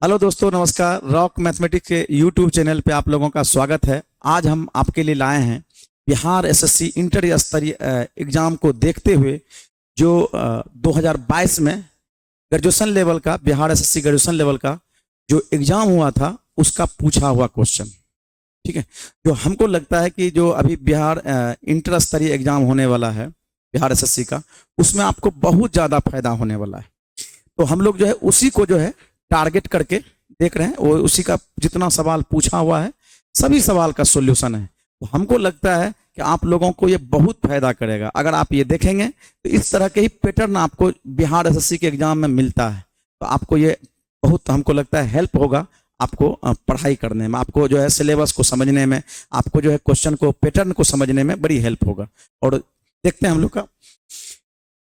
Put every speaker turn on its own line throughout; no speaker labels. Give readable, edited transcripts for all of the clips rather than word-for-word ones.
Hello दोस्तों, नमस्कार। Rock mathematics के यूट्यूब चैनल पे आप लोगों का स्वागत है। आज हम आपके लिए लाए हैं बिहार एसएससी इंटर स्तरीय एग्जाम को देखते हुए जो 2022 में ग्रेजुएशन लेवल का बिहार एसएससी ग्रेजुएशन लेवल का जो एग्जाम हुआ था उसका पूछा हुआ क्वेश्चन। ठीक है, जो हमको लगता है कि जो अभी बिहार इंटर स्तरीय एग्जाम होने वाला है बिहार एसएससी का, उसमें आपको बहुत ज़्यादा फायदा होने वाला है। तो हम लोग जो है उसी को जो है टारगेट करके देख रहे हैं। वो उसी का जितना सवाल पूछा हुआ है सभी सवाल का सॉल्यूशन है। तो हमको लगता है कि आप लोगों को ये बहुत फायदा करेगा। अगर आप ये देखेंगे तो इस तरह के ही पैटर्न आपको बिहार एसएससी के एग्जाम में मिलता है। तो आपको ये बहुत हमको लगता है हेल्प होगा आपको पढ़ाई करने में, आपको जो है सिलेबस को समझने में, आपको जो है क्वेश्चन को पैटर्न को समझने में बड़ी हेल्प होगा। और देखते हैं हम लोग का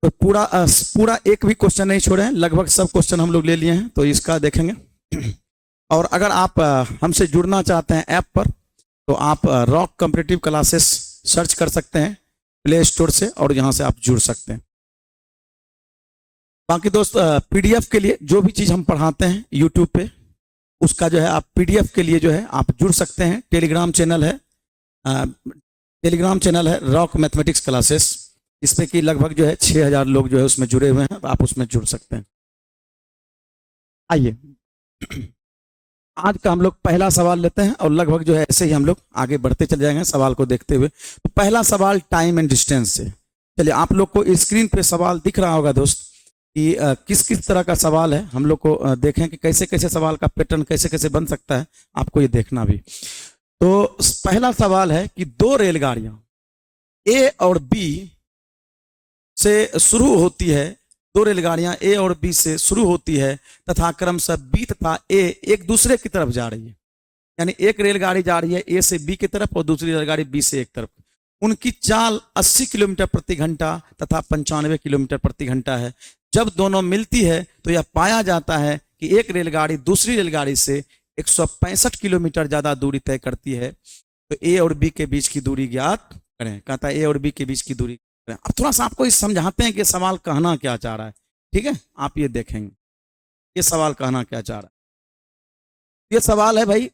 तो पूरा एक भी क्वेश्चन नहीं छोड़े हैं, लगभग सब क्वेश्चन हम लोग ले लिए हैं। तो इसका देखेंगे। और अगर आप हमसे जुड़ना चाहते हैं ऐप पर तो आप रॉक कॉम्पिटिटिव क्लासेस सर्च कर सकते हैं प्ले स्टोर से और यहाँ से आप जुड़ सकते हैं। बाकी दोस्त, पीडीएफ के लिए जो भी चीज़ हम पढ़ाते हैं यूट्यूब पे उसका जो है आप पीडीएफ के लिए जो है आप जुड़ सकते हैं। टेलीग्राम चैनल है रॉक मैथमेटिक्स क्लासेस। इसमें कि लगभग जो है 6000 लोग जो है उसमें जुड़े हुए हैं, तो आप उसमें जुड़ सकते हैं। आइए आज का हम लोग पहला सवाल लेते हैं और लगभग जो है ऐसे ही हम लोग आगे बढ़ते चले जाएंगे सवाल को देखते हुए। तो पहला सवाल टाइम एंड डिस्टेंस से। चलिए, आप लोग को स्क्रीन पे सवाल दिख रहा होगा दोस्त कि किस किस तरह का सवाल है। हम लोग को देखें कि कैसे कैसे सवाल का पैटर्न कैसे कैसे बन सकता है, आपको ये देखना भी। तो पहला सवाल है कि दो रेलगाड़ियां ए और बी से शुरू होती है, दो रेलगाड़ियां ए और बी से शुरू होती है तथा क्रमशः बी तथा ए एक दूसरे की तरफ जा रही है। यानी एक रेलगाड़ी जा रही है ए से बी की तरफ और दूसरी रेलगाड़ी बी से एक तरफ। उनकी चाल 80 किलोमीटर प्रति घंटा तथा 95 किलोमीटर प्रति घंटा है। जब दोनों मिलती है तो यह पाया जाता है कि एक रेलगाड़ी दूसरी रेलगाड़ी से 165 किलोमीटर ज्यादा दूरी तय करती है। तो ए और बी के बीच की दूरी ज्ञात करें। कहता है ए और बी के बीच की दूरी। अब थोड़ा सा आपको समझाते हैं कि सवाल कहना क्या चाह रहा है। ठीक है, आप ये देखेंगे ये सवाल कहना क्या चाह रहा है। ये सवाल है भाई,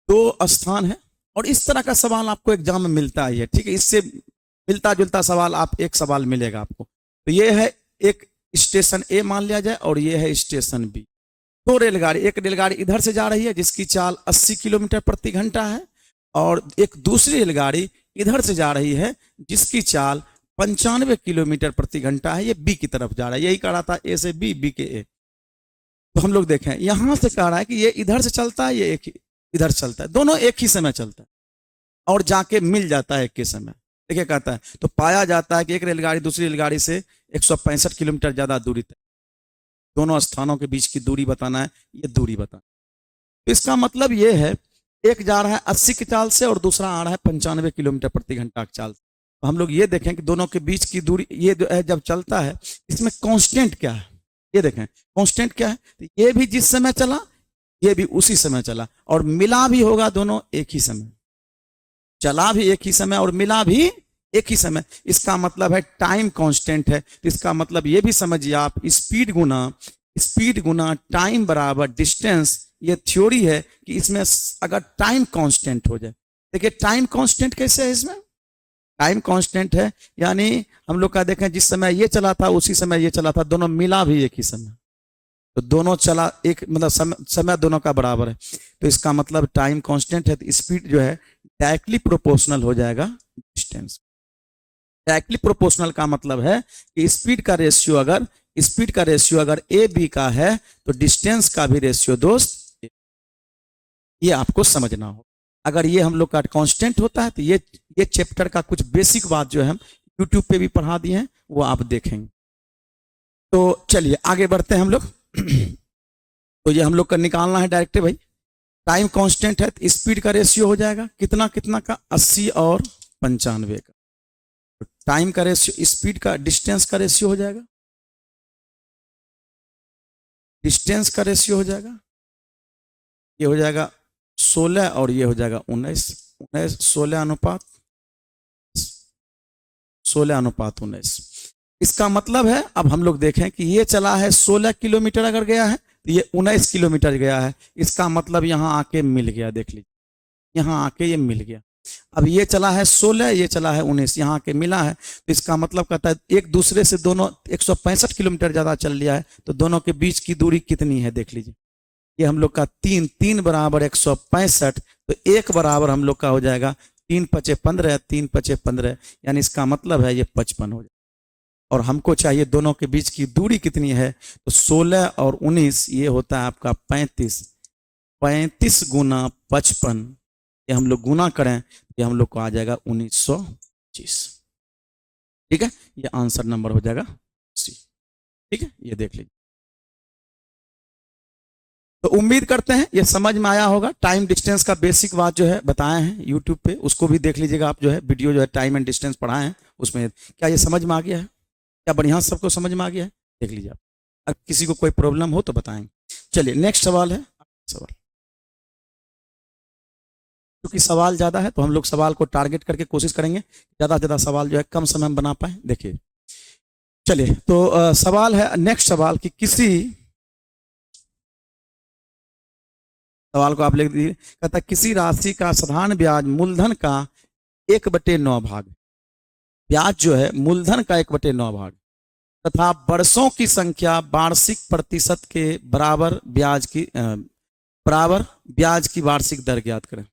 दो स्थान है और इस तरह का सवाल आपको एग्जाम में मिलता ही है। ठीक है, इससे मिलता जुलता सवाल एक सवाल मिलेगा आपको। तो ये है एक स्टेशन ए मान लिया जाए और ये है स्टेशन बी। दो रेलगाड़ी, एक रेलगाड़ी इधर से जा रही है जिसकी चाल 80 किलोमीटर प्रति घंटा है और एक दूसरी रेलगाड़ी इधर से जा रही है जिसकी चाल 95 किलोमीटर प्रति घंटा है। ये बी की तरफ जा रहा है। यही कह रहा था ए से बी, बी के ए। तो हम लोग देखें यहां से कह रहा है कि ये इधर से चलता है, ये एक इधर चलता है, दोनों एक ही समय चलता है और जाके मिल जाता है एक के समय। देखिए कहता है तो पाया जाता है कि एक रेलगाड़ी दूसरी रेलगाड़ी से 165 किलोमीटर ज्यादा दूरी तय। दोनों स्थानों के बीच की दूरी बताना है, ये दूरी बताना। तो इसका मतलब ये है एक जा रहा है 80 की चाल से और दूसरा आ रहा है 95 किलोमीटर प्रति घंटा की चाल से। तो हम लोग ये देखें कि दोनों के बीच की दूरी ये जो है जब चलता है इसमें कांस्टेंट क्या है। ये देखें कांस्टेंट क्या है, तो ये भी जिस समय चला ये भी उसी समय चला और मिला भी होगा दोनों एक ही समय। चला भी एक ही समय और मिला भी एक ही समय। इसका मतलब है टाइम कांस्टेंट है। तो इसका मतलब ये भी समझिए आप, स्पीड गुना टाइम बराबर डिस्टेंस। ये थ्योरी है कि इसमें अगर टाइम कांस्टेंट हो जाए, देखिए टाइम कांस्टेंट कैसे है इसमें। टाइम कांस्टेंट है यानी हम लोग का देखें जिस समय ये चला था उसी समय ये चला था, दोनों मिला भी एक ही समय। तो दोनों चला एक मतलब समय दोनों का बराबर है। तो इसका मतलब टाइम कांस्टेंट है तो स्पीड जो है डायरेक्टली प्रोपोर्शनल हो जाएगा डिस्टेंस। डायरेक्टली प्रोपोर्शनल का मतलब है कि स्पीड का रेशियो अगर ए बी का है तो डिस्टेंस का भी रेशियो दोस्त, ये आपको समझना हो। अगर ये हम लोग का कांस्टेंट होता है तो ये चैप्टर का कुछ बेसिक बात जो है हम यूट्यूब पे भी पढ़ा दिए हैं वो आप देखेंगे। तो चलिए आगे बढ़ते हैं हम लोग। तो ये हम लोग का निकालना है डायरेक्ट भाई। टाइम कांस्टेंट है तो स्पीड का रेशियो हो जाएगा कितना कितना का 80 और 95 का। तो टाइम का रेशियो स्पीड का डिस्टेंस का रेशियो हो जाएगा, डिस्टेंस का रेशियो हो जाएगा, ये हो जाएगा 16 और ये हो जाएगा 19। 16:19। इसका मतलब है अब हम लोग देखें कि ये चला है 16 किलोमीटर अगर गया है तो ये 19 किलोमीटर गया है, इसका मतलब यहाँ आके मिल गया, देख लीजिए यहाँ आके ये मिल गया। अब ये चला है 16, ये चला है 19, यहाँ के मिला है, तो इसका मतलब कहता है एक दूसरे से दोनों 165 किलोमीटर ज़्यादा चल लिया है, तो दोनों के बीच की दूरी कितनी है देख लीजिए। ये हम लोग का 3, 3 बराबर 165, तो 1 बराबर हम लोग का हो जाएगा 3 पचे 15, 3 पचे 15, यानी इसका मतलब है ये 55 हो जाएगा। और हमको चाहिए दोनों के बीच की दूरी कितनी है, तो 16 और 19 ये होता है आपका 35, 35 गुना 55, ये हम लोग गुना करें, ये हम लोग को आ जाएगा 1925। ठीक है, ये आंसर नंबर हो जाएगा सी। ठीक है, ये देख लीजिए। तो उम्मीद करते हैं ये समझ में आया होगा। टाइम डिस्टेंस का बेसिक बात जो है बताए हैं यूट्यूब पे, उसको भी देख लीजिएगा आप, जो है वीडियो जो है टाइम एंड डिस्टेंस पढ़ाए हैं उसमें। क्या ये समझ में आ गया है? क्या बढ़िया सबको समझ में आ गया है? देख लीजिए आप, अगर किसी को कोई प्रॉब्लम हो तो बताएंगे। चलिए नेक्स्ट सवाल है। सवाल क्योंकि सवाल ज़्यादा है तो हम लोग सवाल को टारगेट करके कोशिश करेंगे ज़्यादा से ज़्यादा सवाल जो है कम समय में बना पाए। देखिए चलिए, तो सवाल है नेक्स्ट सवाल कि किसी, सवाल को आप लिख दीजिए। कहता है किसी राशि का साधारण ब्याज मूलधन का 1/9 भाग, ब्याज जो है मूलधन का 1/9 भाग तथा वर्षों की संख्या वार्षिक प्रतिशत के बराबर ब्याज की वार्षिक दर ज्ञात करें,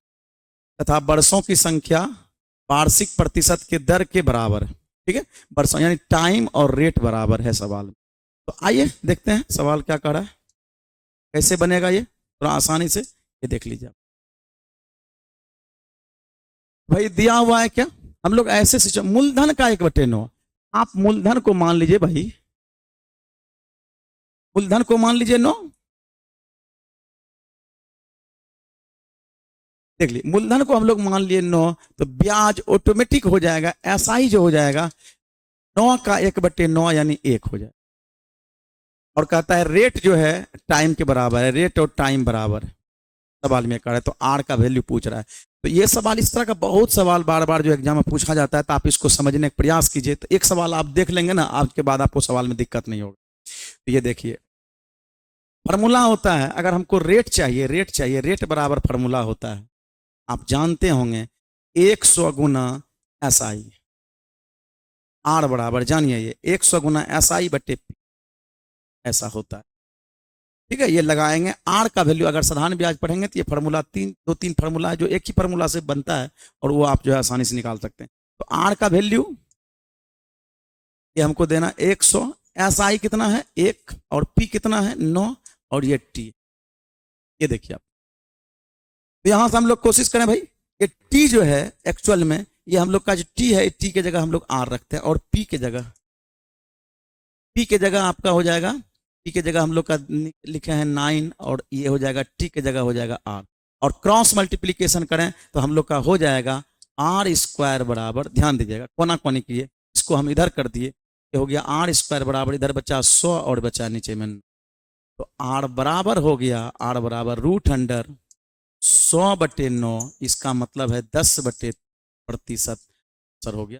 तथा वर्षों की संख्या वार्षिक प्रतिशत के दर के बराबर है। ठीक है, वर्षों यानी टाइम और रेट बराबर है सवाल। तो आइए देखते हैं सवाल क्या कर रहा है, कैसे बनेगा ये थोड़ा आसानी से, ये देख लीजिए आप। भाई दिया हुआ है क्या, हम लोग ऐसे सिस्टम, मूलधन का 1/9, आप मूलधन को मान लीजिए भाई, मूलधन को मान लीजिए 9, देख लीजिए मूलधन को हम लोग मान लिए 9, तो ब्याज ऑटोमेटिक हो जाएगा, ऐसा ही जो हो जाएगा 9 का 1/9 यानी 1 हो जाएगा। और कहता है रेट जो है टाइम के बराबर है, रेट और टाइम बराबर है, सवाल में कर रहा है, तो आर का वैल्यू पूछ रहा है। तो ये सवाल, इस तरह का बहुत सवाल बार बार जो एग्जाम में पूछा जाता है, तो आप इसको समझने का प्रयास कीजिए। तो एक सवाल आप देख लेंगे ना, आज के बाद आपको सवाल में दिक्कत नहीं होगी। तो ये देखिए फॉर्मूला होता है, अगर हमको रेट चाहिए, रेट बराबर फॉर्मूला होता है, आप जानते होंगे 100 गुना SI, आर बराबर जानिए ये 100 गुना SI बटे P, ऐसा होता है। ठीक है, ये लगाएंगे आर का वैल्यू, अगर साधारण ब्याज पढ़ेंगे तो ये फार्मूला 2-3 फार्मूला है जो एक ही फार्मूला से बनता है, और वो आप जो है आसानी से निकाल सकते हैं। तो आर का वैल्यू ये हमको देना 100, SI कितना है 1, और P कितना है 9, और ये T, ये देखिए आप। तो यहां से हम लोग कोशिश करें भाई, ये T जो है एक्चुअल में, ये हम लोग का जो T है, T के जगह हम लोग R रखते हैं, और P के जगह आपका हो जाएगा, P के जगह हम लोग का लिखे हैं 9, और ये हो जाएगा T के जगह हो जाएगा R, और क्रॉस मल्टीप्लीकेशन करें तो हम लोग का हो जाएगा R² बराबर, ध्यान दीजिएगा कोना कोनी किए, इसको हम इधर कर दिए, ये हो गया R² बराबर, इधर बचा 100 और बचा नीचे में, तो R बराबर हो गया, R बराबर √100/9, इसका मतलब है 10% सर हो गया।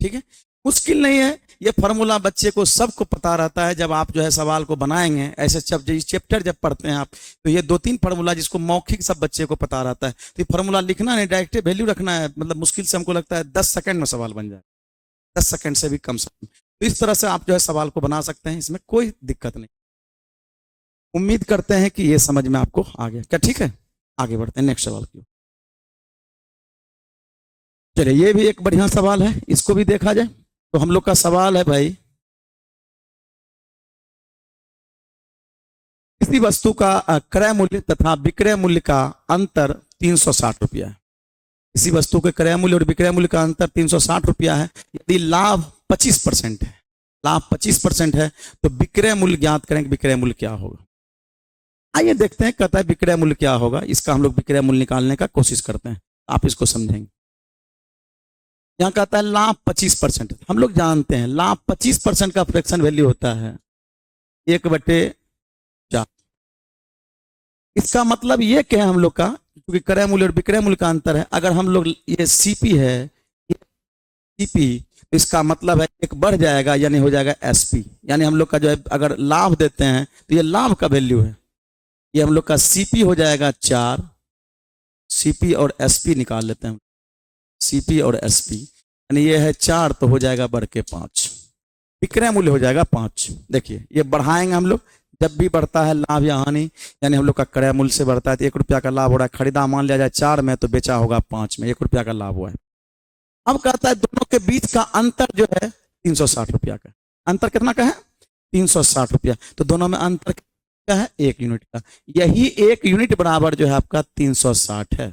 ठीक है, मुश्किल नहीं है, ये फार्मूला बच्चे को सबको पता रहता है। जब आप जो है सवाल को बनाएंगे ऐसे, चैप्टर जब पढ़ते हैं आप, तो ये 2-3 फार्मूला जिसको मौखिक सब बच्चे को पता रहता है, तो ये फार्मूला लिखना नहीं, डायरेक्ट वैल्यू रखना है, मतलब मुश्किल से हमको लगता है 10 सेकंड में सवाल बन जाए, 10 सेकंड से भी कम समय। तो इस तरह से आप जो है सवाल को बना सकते हैं, इसमें कोई दिक्कत नहीं। उम्मीद करते हैं कि ये समझ में आपको आ गया क्या। ठीक है, आगे बढ़ते हैं नेक्स्ट सवाल की। चलिए ये भी एक बढ़िया सवाल है, इसको भी देखा जाए। तो हम लोग का सवाल है भाई, किसी वस्तु का क्रय मूल्य तथा विक्रय मूल्य का अंतर 360 रुपया है। किसी वस्तु के क्रय मूल्य और विक्रय मूल्य का अंतर 360 रुपया है। यदि लाभ 25% है, लाभ 25% है, तो विक्रय मूल्य ज्ञात करें कि विक्रय मूल्य क्या होगा। आइए देखते हैं, कहता है विक्रय मूल्य क्या होगा, इसका हम लोग विक्रय मूल्य निकालने का कोशिश करते हैं, आप इसको समझेंगे। यहाँ कहता है लाभ 25%, हम लोग जानते हैं लाभ 25% का फ्रैक्शन वैल्यू होता है 1/4। इसका मतलब ये क्या है हम लोग का, क्योंकि क्रय मूल्य और विक्रय मूल्य का अंतर है, अगर हम लोग ये CP है, सीपी, तो इसका मतलब है एक बढ़ जाएगा यानी हो जाएगा एसपी, यानी हम लोग का जो है अगर लाभ देते हैं तो ये लाभ का वैल्यू है, ये हम लोग का सीपी हो जाएगा 4, सीपी और एसपी निकाल लेते हैं, सीपी और एसपी यानी ये है 4 तो हो जाएगा बढ़ के 5, विक्रय मूल्य हो जाएगा 5। देखिए ये बढ़ाएंगे हम लोग, जब भी बढ़ता है लाभ या हानि यानी हम लोग का क्रय मूल्य से बढ़ता है तो 1 रुपया का लाभ हो रहा है, खरीदा मान लिया जाए 4 में तो बेचा होगा 5 में, 1 रुपया का लाभ हुआ है। अब कहता है दोनों के बीच का अंतर जो है 360 रुपया का, अंतर कितना का है 360 रुपया, तो दोनों में अंतर क्या है 1 यूनिट का, यही 1 यूनिट बराबर जो है आपका 360 है,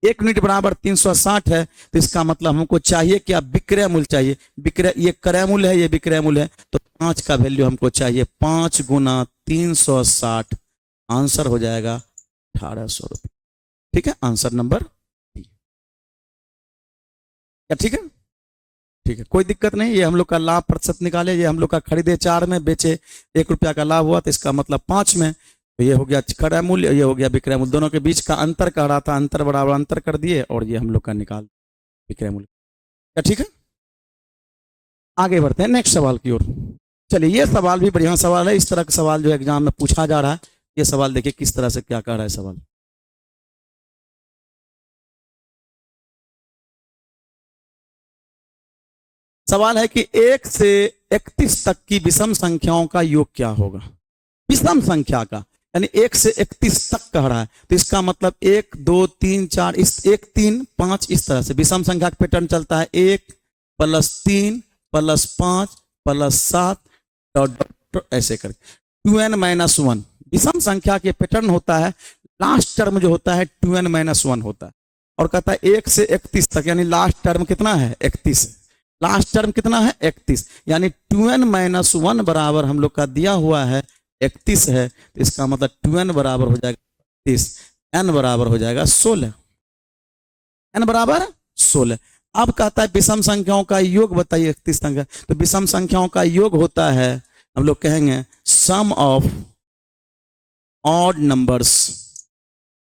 1 यूनिट बराबर 360 है, तो इसका मतलब हमको चाहिए क्या विक्रय मूल्य चाहिए, विक्रय ये क्रय मूल्य है ये विक्रय मूल्य है, तो 5 का वैल्यू हमको चाहिए, 5 गुना 360, आंसर हो जाएगा 1800 रुपये। ठीक है, आंसर नंबर क्या, ठीक है, ठीक है, कोई दिक्कत नहीं। ये हम लोग का लाभ प्रतिशत निकाले, ये हम लोग का खरीदे 4 में बेचे 1 रुपया का लाभ हुआ, तो इसका मतलब 5 में, तो ये हो गया क्रय मूल्य, ये हो गया विक्रय मूल्य, दोनों के बीच का अंतर कह रहा था, अंतर बराबर अंतर कर दिए और ये हम लोग का निकाल विक्रय मूल्य। क्या ठीक है, आगे बढ़ते हैं नेक्स्ट सवाल की ओर। चलिए ये सवाल भी बढ़िया सवाल है, इस तरह का सवाल जो एग्जाम में पूछा जा रहा है, ये सवाल देखिए किस तरह से क्या कह रहा है सवाल। सवाल है कि 1 से 31 तक की विषम संख्याओं का योग क्या होगा, विषम संख्या का, यानी 1 से 31 तक कह रहा है, तो इसका मतलब 1 2 3 4 इस 1 3 5 इस तरह से विषम संख्या का पैटर्न चलता है, 1 + 3 + 5 + 7 डॉट ऐसे करके 2n - 1 विषम संख्या के पैटर्न होता है, लास्ट टर्म जो होता है 2n - 1 होता है, और कहता है 1 से 31 तक यानी लास्ट टर्म कितना है 31, लास्ट टर्म कितना है 31, यानी 2n - 1 बराबर हम लोग का दिया हुआ है 31 है, तो इसका मतलब 2n बराबर हो जाएगा 31, n बराबर हो जाएगा 16, n बराबर 16। अब कहता है विषम संख्याओं का योग बताइए 31 तक, तो विषम संख्याओं का योग होता है, हम लोग कहेंगे सम ऑफ ऑड नंबर्स,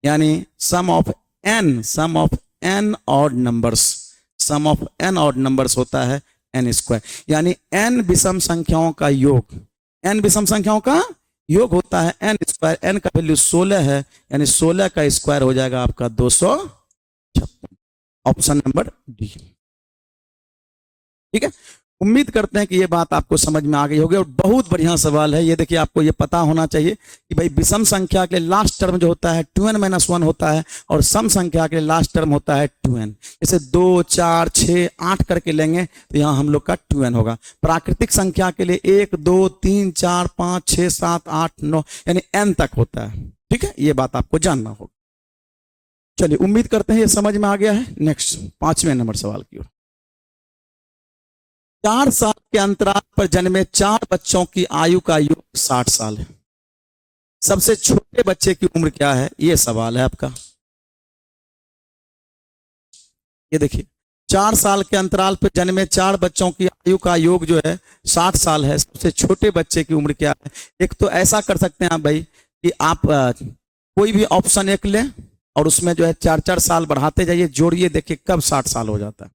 यानी sum of n odd numbers, sum of n odd numbers होता है n², यानी n विषम संख्याओं का योग, n विषम संख्याओं का योग होता है n², n का वैल्यू 16 है, यानी 16 का स्क्वायर हो जाएगा आपका 256, ऑप्शन नंबर डी। ठीक है, उम्मीद करते हैं कि ये बात आपको समझ में आ गई होगी, और बहुत बढ़िया सवाल है ये। देखिए आपको ये पता होना चाहिए कि भाई विषम संख्या के लास्ट टर्म जो होता है 2n - 1 होता है, और सम संख्या के लास्ट टर्म होता है 2n, जैसे 2 4 6 8 करके लेंगे तो यहाँ हम लोग का 2n होगा। प्राकृतिक संख्या के लिए 1 2 3 4 5 6 7 8 9 यानी n तक होता है। ठीक है, ये बात आपको जानना होगा। चलिए उम्मीद करते हैं ये समझ में आ गया है। नेक्स्ट 5वें नंबर सवाल की ओर। 4 साल के अंतराल पर जन्मे 4 बच्चों की आयु का योग 60 साल है। सबसे छोटे बच्चे की उम्र क्या है, ये सवाल है आपका। ये देखिए 4 साल के अंतराल पर जन्मे 4 बच्चों की आयु का योग जो है 60 साल है। सबसे छोटे बच्चे की उम्र क्या है। एक तो ऐसा कर सकते हैं आप भाई कि आप कोई भी ऑप्शन एक लें और उसमें जो है 4-4 साल बढ़ाते जाइए, जोड़िए, देखिए कब 60 साल हो जाता है।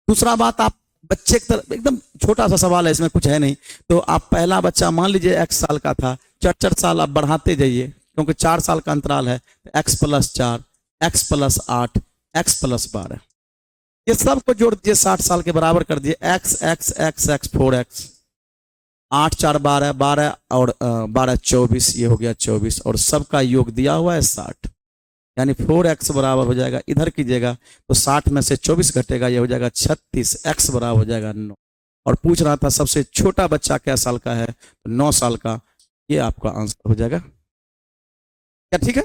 दूसरा बात, आप बच्चे की तरफ, एकदम छोटा सा सवाल है, इसमें कुछ है नहीं, तो आप पहला बच्चा मान लीजिए x साल का था, 4-4 साल आप बढ़ाते जाइए, क्योंकि 4 साल का अंतराल है, x + 4 x + 8 x + 12, ये सब को जोड़ दीजिए 60 साल के बराबर कर दिए, x x x x 4x, 8 4 12 12 और 12 24, ये हो गया 24, और सबका योग दिया हुआ है 60, यानी 4x बराबर हो जाएगा, इधर कीजिएगा तो 60 में से 24 घटेगा, ये हो जाएगा 36, x बराबर हो जाएगा 9। और पूछ रहा था सबसे छोटा बच्चा क्या साल का है, तो 9 साल का, ये आपका आंसर हो जाएगा। क्या ठीक है,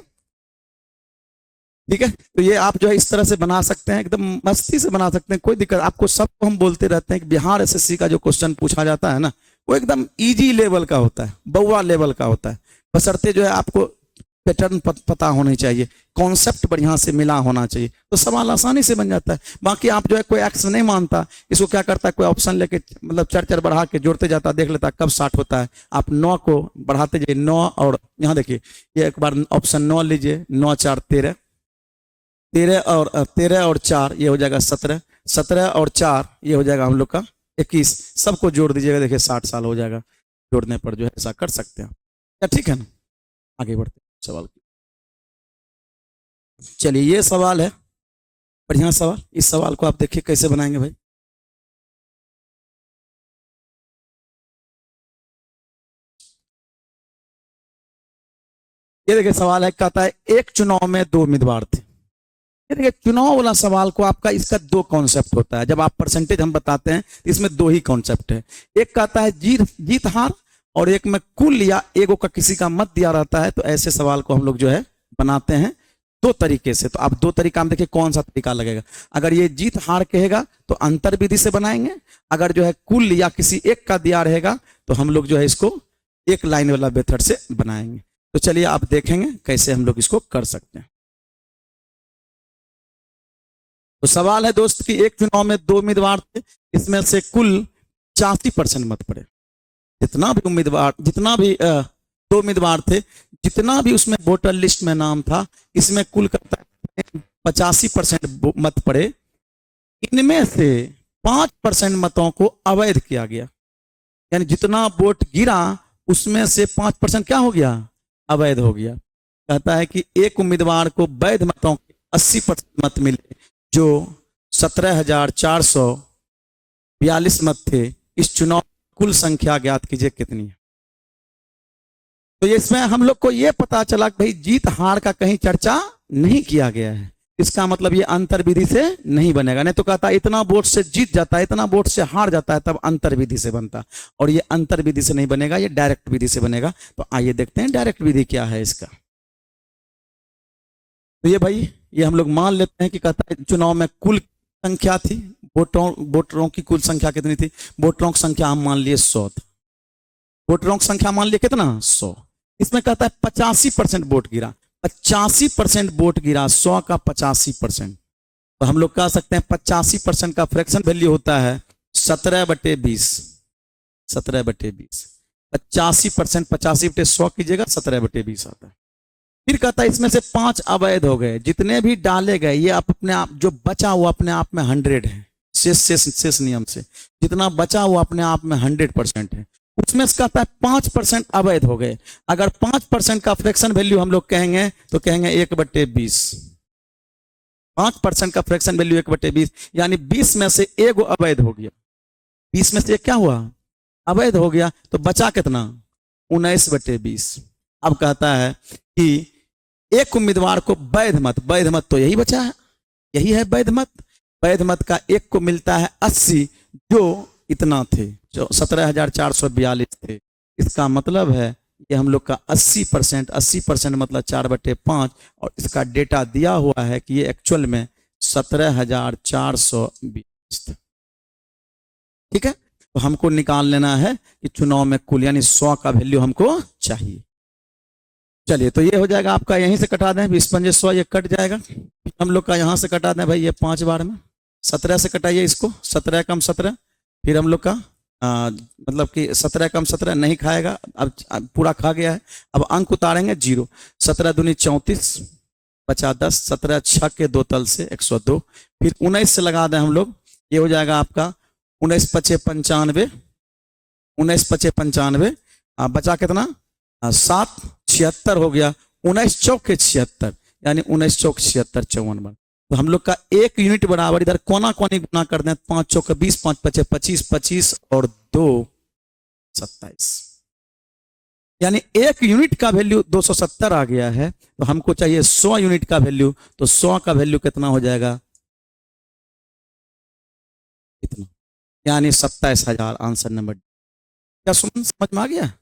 ठीक है, तो ये आप जो है इस तरह से बना सकते हैं, एकदम मस्ती से बना सकते हैं, कोई दिक्कत। आपको सबको हम बोलते रहते हैं कि बिहार एसएससी का जो क्वेश्चन पूछा जाता है ना, वो एकदम इजी लेवल का होता है, बउआ लेवल का होता है, बशर्ते जो है आपको पैटर्न पता होनी चाहिए, कॉन्सेप्ट बढ़िया से मिला होना चाहिए, तो सवाल आसानी से बन जाता है। बाकी आप जो है कोई एक्स नहीं मानता, इसको क्या करता है, कोई ऑप्शन लेके मतलब 4-4 बढ़ा के जोड़ते जाता, देख लेता कब 60 होता है। आप 9 को बढ़ाते जाइए, 9 और यहाँ देखिए, ये एक बार ऑप्शन 9 लीजिए, 9 4 13, 13 और 4 ये हो जाएगा 17, 17 और 4 ये हो जाएगा हम लोग का 21, सबको जोड़ दीजिएगा, देखिए 60 साल हो जाएगा। जोड़ने पर जो है ऐसा कर सकते हैं क्या, ठीक है ना। आगे बढ़ते हैं सवाल की। चलिए ये सवाल है, बढ़िया सवाल। इस सवाल को आप देखिए कैसे बनाएंगे भाई। ये देखिए सवाल है, कहता है एक चुनाव में 2 उम्मीदवार थे। ये देखिए चुनाव वाला सवाल को आपका इसका 2 कॉन्सेप्ट होता है। जब आप परसेंटेज हम बताते हैं तो इसमें 2 ही कॉन्सेप्ट है। एक कहता है जीत जीत हार, और एक में कुल या एगो का किसी का मत दिया रहता है। तो ऐसे सवाल को हम लोग जो है बनाते हैं 2 तरीके से। तो आप 2 तरीका में देखिए कौन सा तरीका लगेगा। अगर ये जीत हार कहेगा तो अंतर विधि से बनाएंगे। अगर जो है कुल या किसी एक का दिया रहेगा तो हम लोग जो है इसको एक लाइन वाला मेथड से बनाएंगे। तो चलिए आप देखेंगे कैसे हम लोग इसको कर सकते हैं। तो सवाल है दोस्त कि एक चुनाव में 2 उम्मीदवार थे, इसमें से कुल 85% मत पड़े। जितना भी 2 उम्मीदवार थे, जितना भी उसमें वोटर लिस्ट में नाम था, इसमें कुल 85% मत पड़े। इनमें से 5% मतों को अवैध किया गया, यानी जितना वोट गिरा उसमें से 5% क्या हो गया, अवैध हो गया। कहता है कि एक उम्मीदवार को वैध मतों के 80% मत मिले, जो 17,442 मत थे। इस चुनाव कुल संख्या ज्ञात कीजिए कितनी है। तो इसमें हम लोग को यह पता चला कि भाई जीत हार का कहीं चर्चा नहीं किया गया है। इसका मतलब ये अंतर विधि से नहीं बनेगा। नहीं तो कहता इतना वोट से जीत जाता है, इतना वोट से हार जाता है, तब अंतर विधि से बनता। और ये अंतर विधि से नहीं बनेगा, ये डायरेक्ट विधि से बनेगा। तो आइए देखते हैं डायरेक्ट विधि क्या है इसका। तो ये भाई ये हम लोग मान लेते हैं कि कहता है चुनाव में कुल संख्या थी, वोटरों की कुल संख्या कितनी थी। वोटरों की संख्या हम मान लिए 100 थी। वोटरों की संख्या मान लिए कितना, 100। इसमें कहता है 85% वोट गिरा। 85% वोट गिरा, 100 का 85%। तो हम लोग कह सकते हैं 85% का फ्रैक्शन वैल्यू होता है 17/20। 17/20 85%, 85/100 कीजिएगा 17/20 आता है। फिर कहता है इसमें से 5 अवैध हो गए। जितने भी डाले गए ये अपने आप जो बचा हुआ अपने आप में 100 है। शेष नियम से जितना बचा हुआ अपने आप में 100% है। उसमें से कहता है 5% अवैध हो गए। अगर 5% का फ्रैक्शन वैल्यू हम लोग कहेंगे तो कहेंगे 1/20। 5% का फ्रैक्शन वैल्यू 1/20, यानी 20 में से एगो अवैध हो गया। 20 में से क्या हुआ, अवैध हो गया। तो बचा कितना, 19/20। अब कहता है कि एक उम्मीदवार को वैध मत तो यही बचा है, यही है वैध मत। वैध मत का एक को मिलता है 80, जो इतना थे, जो 17,442 थे। इसका मतलब है कि हम लोग का 80% मतलब 4/5, और इसका डेटा दिया हुआ है कि ये एक्चुअल में 17,420 था। ठीक है, तो हमको निकाल लेना है कि चुनाव में कुल, यानी 100 का वैल्यू हमको चाहिए। चलिए तो ये हो जाएगा आपका, यहीं से कटा दें 20×100, ये कट जाएगा। हम लोग का यहाँ से कटा दें भाई, ये 5 बार में 17 से कटाइए इसको, 17 कम 17। फिर हम लोग का मतलब कि 17 कम 17 नहीं खाएगा, अब पूरा खा गया है। अब अंक उतारेंगे 0। 17 दूनी 34, बचा 10। 17 6 के 2 तल से 102। फिर 19 से लगा दें हम लोग, ये हो जाएगा आपका 19 5 95। 19 5 95, बचा कितना 7, 76 हो गया। 19 चौक 76, यानी 19 चौक 76, 54 बार। तो हम लोग का 1 यूनिट बराबर इधर कोना कोनी गुना कर दें, 5 चौक 20, 5 5 25, 25 और 2 27, यानी 1 यूनिट का वैल्यू 270 आ गया है। तो हमको चाहिए 100 यूनिट का वैल्यू। तो 100 का वैल्यू कितना हो जाएगा, इतना, यानी 27,000 आंसर नंबर। क्या समझ में आ गया,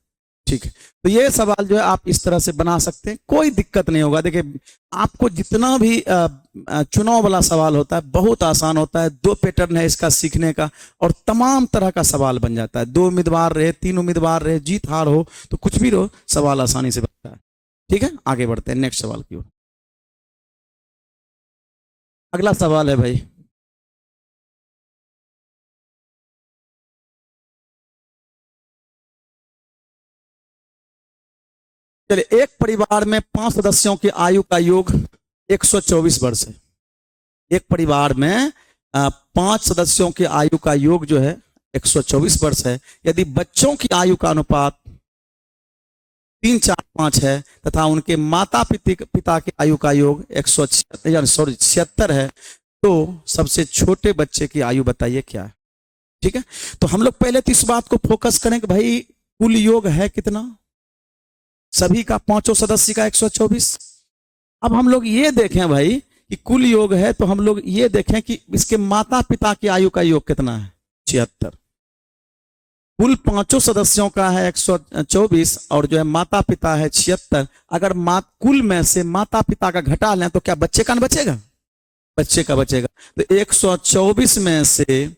ठीक है। तो ये सवाल जो है आप इस तरह से बना सकते हैं, कोई दिक्कत नहीं होगा। देखिए आपको जितना भी चुनाव वाला सवाल होता है बहुत आसान होता है। 2 पैटर्न है इसका सीखने का, और तमाम तरह का सवाल बन जाता है। 2 उम्मीदवार रहे, 3 उम्मीदवार रहे, जीत हार हो, तो कुछ भी रहो, सवाल आसानी से बनता है। ठीक है, आगे बढ़ते हैं नेक्स्ट सवाल की ओर। अगला सवाल है भाई, चलिए एक परिवार में 5 सदस्यों की आयु का योग 124 वर्ष है। एक परिवार में पांच सदस्यों की आयु का योग जो है 124 वर्ष है। यदि बच्चों की आयु का अनुपात 3, 4, 5 है तथा उनके माता पिता के आयु का योग 176 है, तो सबसे छोटे बच्चे की आयु बताइए क्या है। ठीक है, तो हम लोग पहले तो इस बात को फोकस करें कि भाई कुल योग है कितना, सभी का पांचों सदस्य का 124। अब हम लोग ये देखें भाई कि कुल योग है, तो हम लोग ये देखें कि इसके माता पिता की आयु का योग कितना है, 76। कुल पांचों सदस्यों का है 124 और जो है माता पिता है 76। अगर कुल में से माता पिता का घटा लें तो क्या बच्चे का न बचेगा, बच्चे का बचेगा। तो 124 में से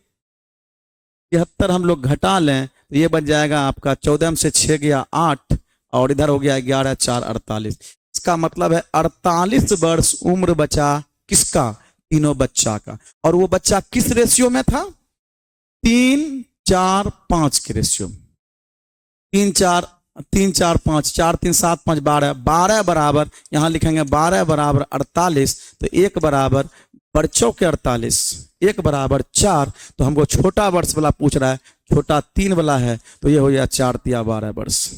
73 हम लोग घटा लें तो ये बच जाएगा आपका 14 से 6 गया 8 और इधर हो गया 11, 4, 48। इसका मतलब है 48 वर्ष उम्र बचा किसका, तीनों बच्चा का। और वो बच्चा किस रेशियो में था, 3, 4, 5 के रेशियो में। 3, 4, 3, 4, 5, 4, 3, 7, 5, 12, 12 बराबर, यहां लिखेंगे 12 बराबर 48, तो 1 बराबर बच्चों के 48, 1 बराबर 4। तो हमको छोटा वर्ष वाला पूछ रहा है, छोटा 3 वाला है, तो ये हो गया 4 तिया 12 वर्ष।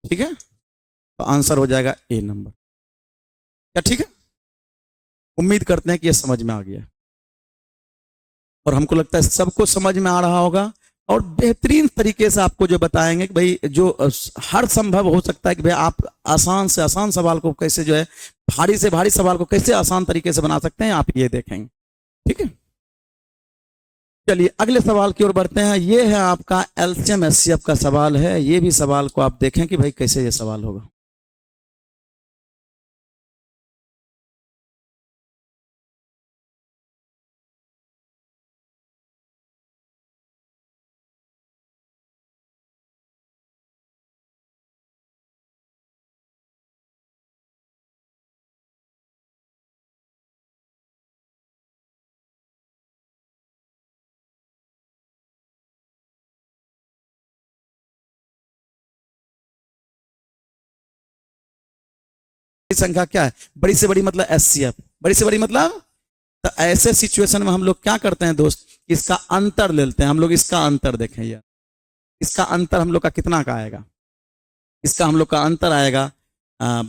ठीक है, तो आंसर हो जाएगा ए नंबर। क्या ठीक है, उम्मीद करते हैं कि ये समझ में आ गया और हमको लगता है सबको समझ में आ रहा होगा। और बेहतरीन तरीके से आपको जो बताएंगे कि भाई जो हर संभव हो सकता है कि भाई आप आसान से आसान सवाल को कैसे जो है, भारी से भारी सवाल को कैसे आसान तरीके से बना सकते हैं, आप ये देखेंगे। ठीक है, चलिए अगले सवाल की ओर बढ़ते हैं। ये है आपका एलसीएम एचसीएफ का सवाल है। ये भी सवाल को आप देखें कि भाई कैसे ये सवाल होगा। संख्या क्या है, बड़ी से बड़ी मतलब एचसीएफ, बड़ी से बड़ी मतलब। तो ऐसे सिचुएशन में हम लोग क्या करते हैं दोस्त, इसका अंतर ले लेते हैं हम लोग। इसका अंतर देखें यार, इसका अंतर हम लोग का कितना का आएगा, इसका हम लोग का अंतर आएगा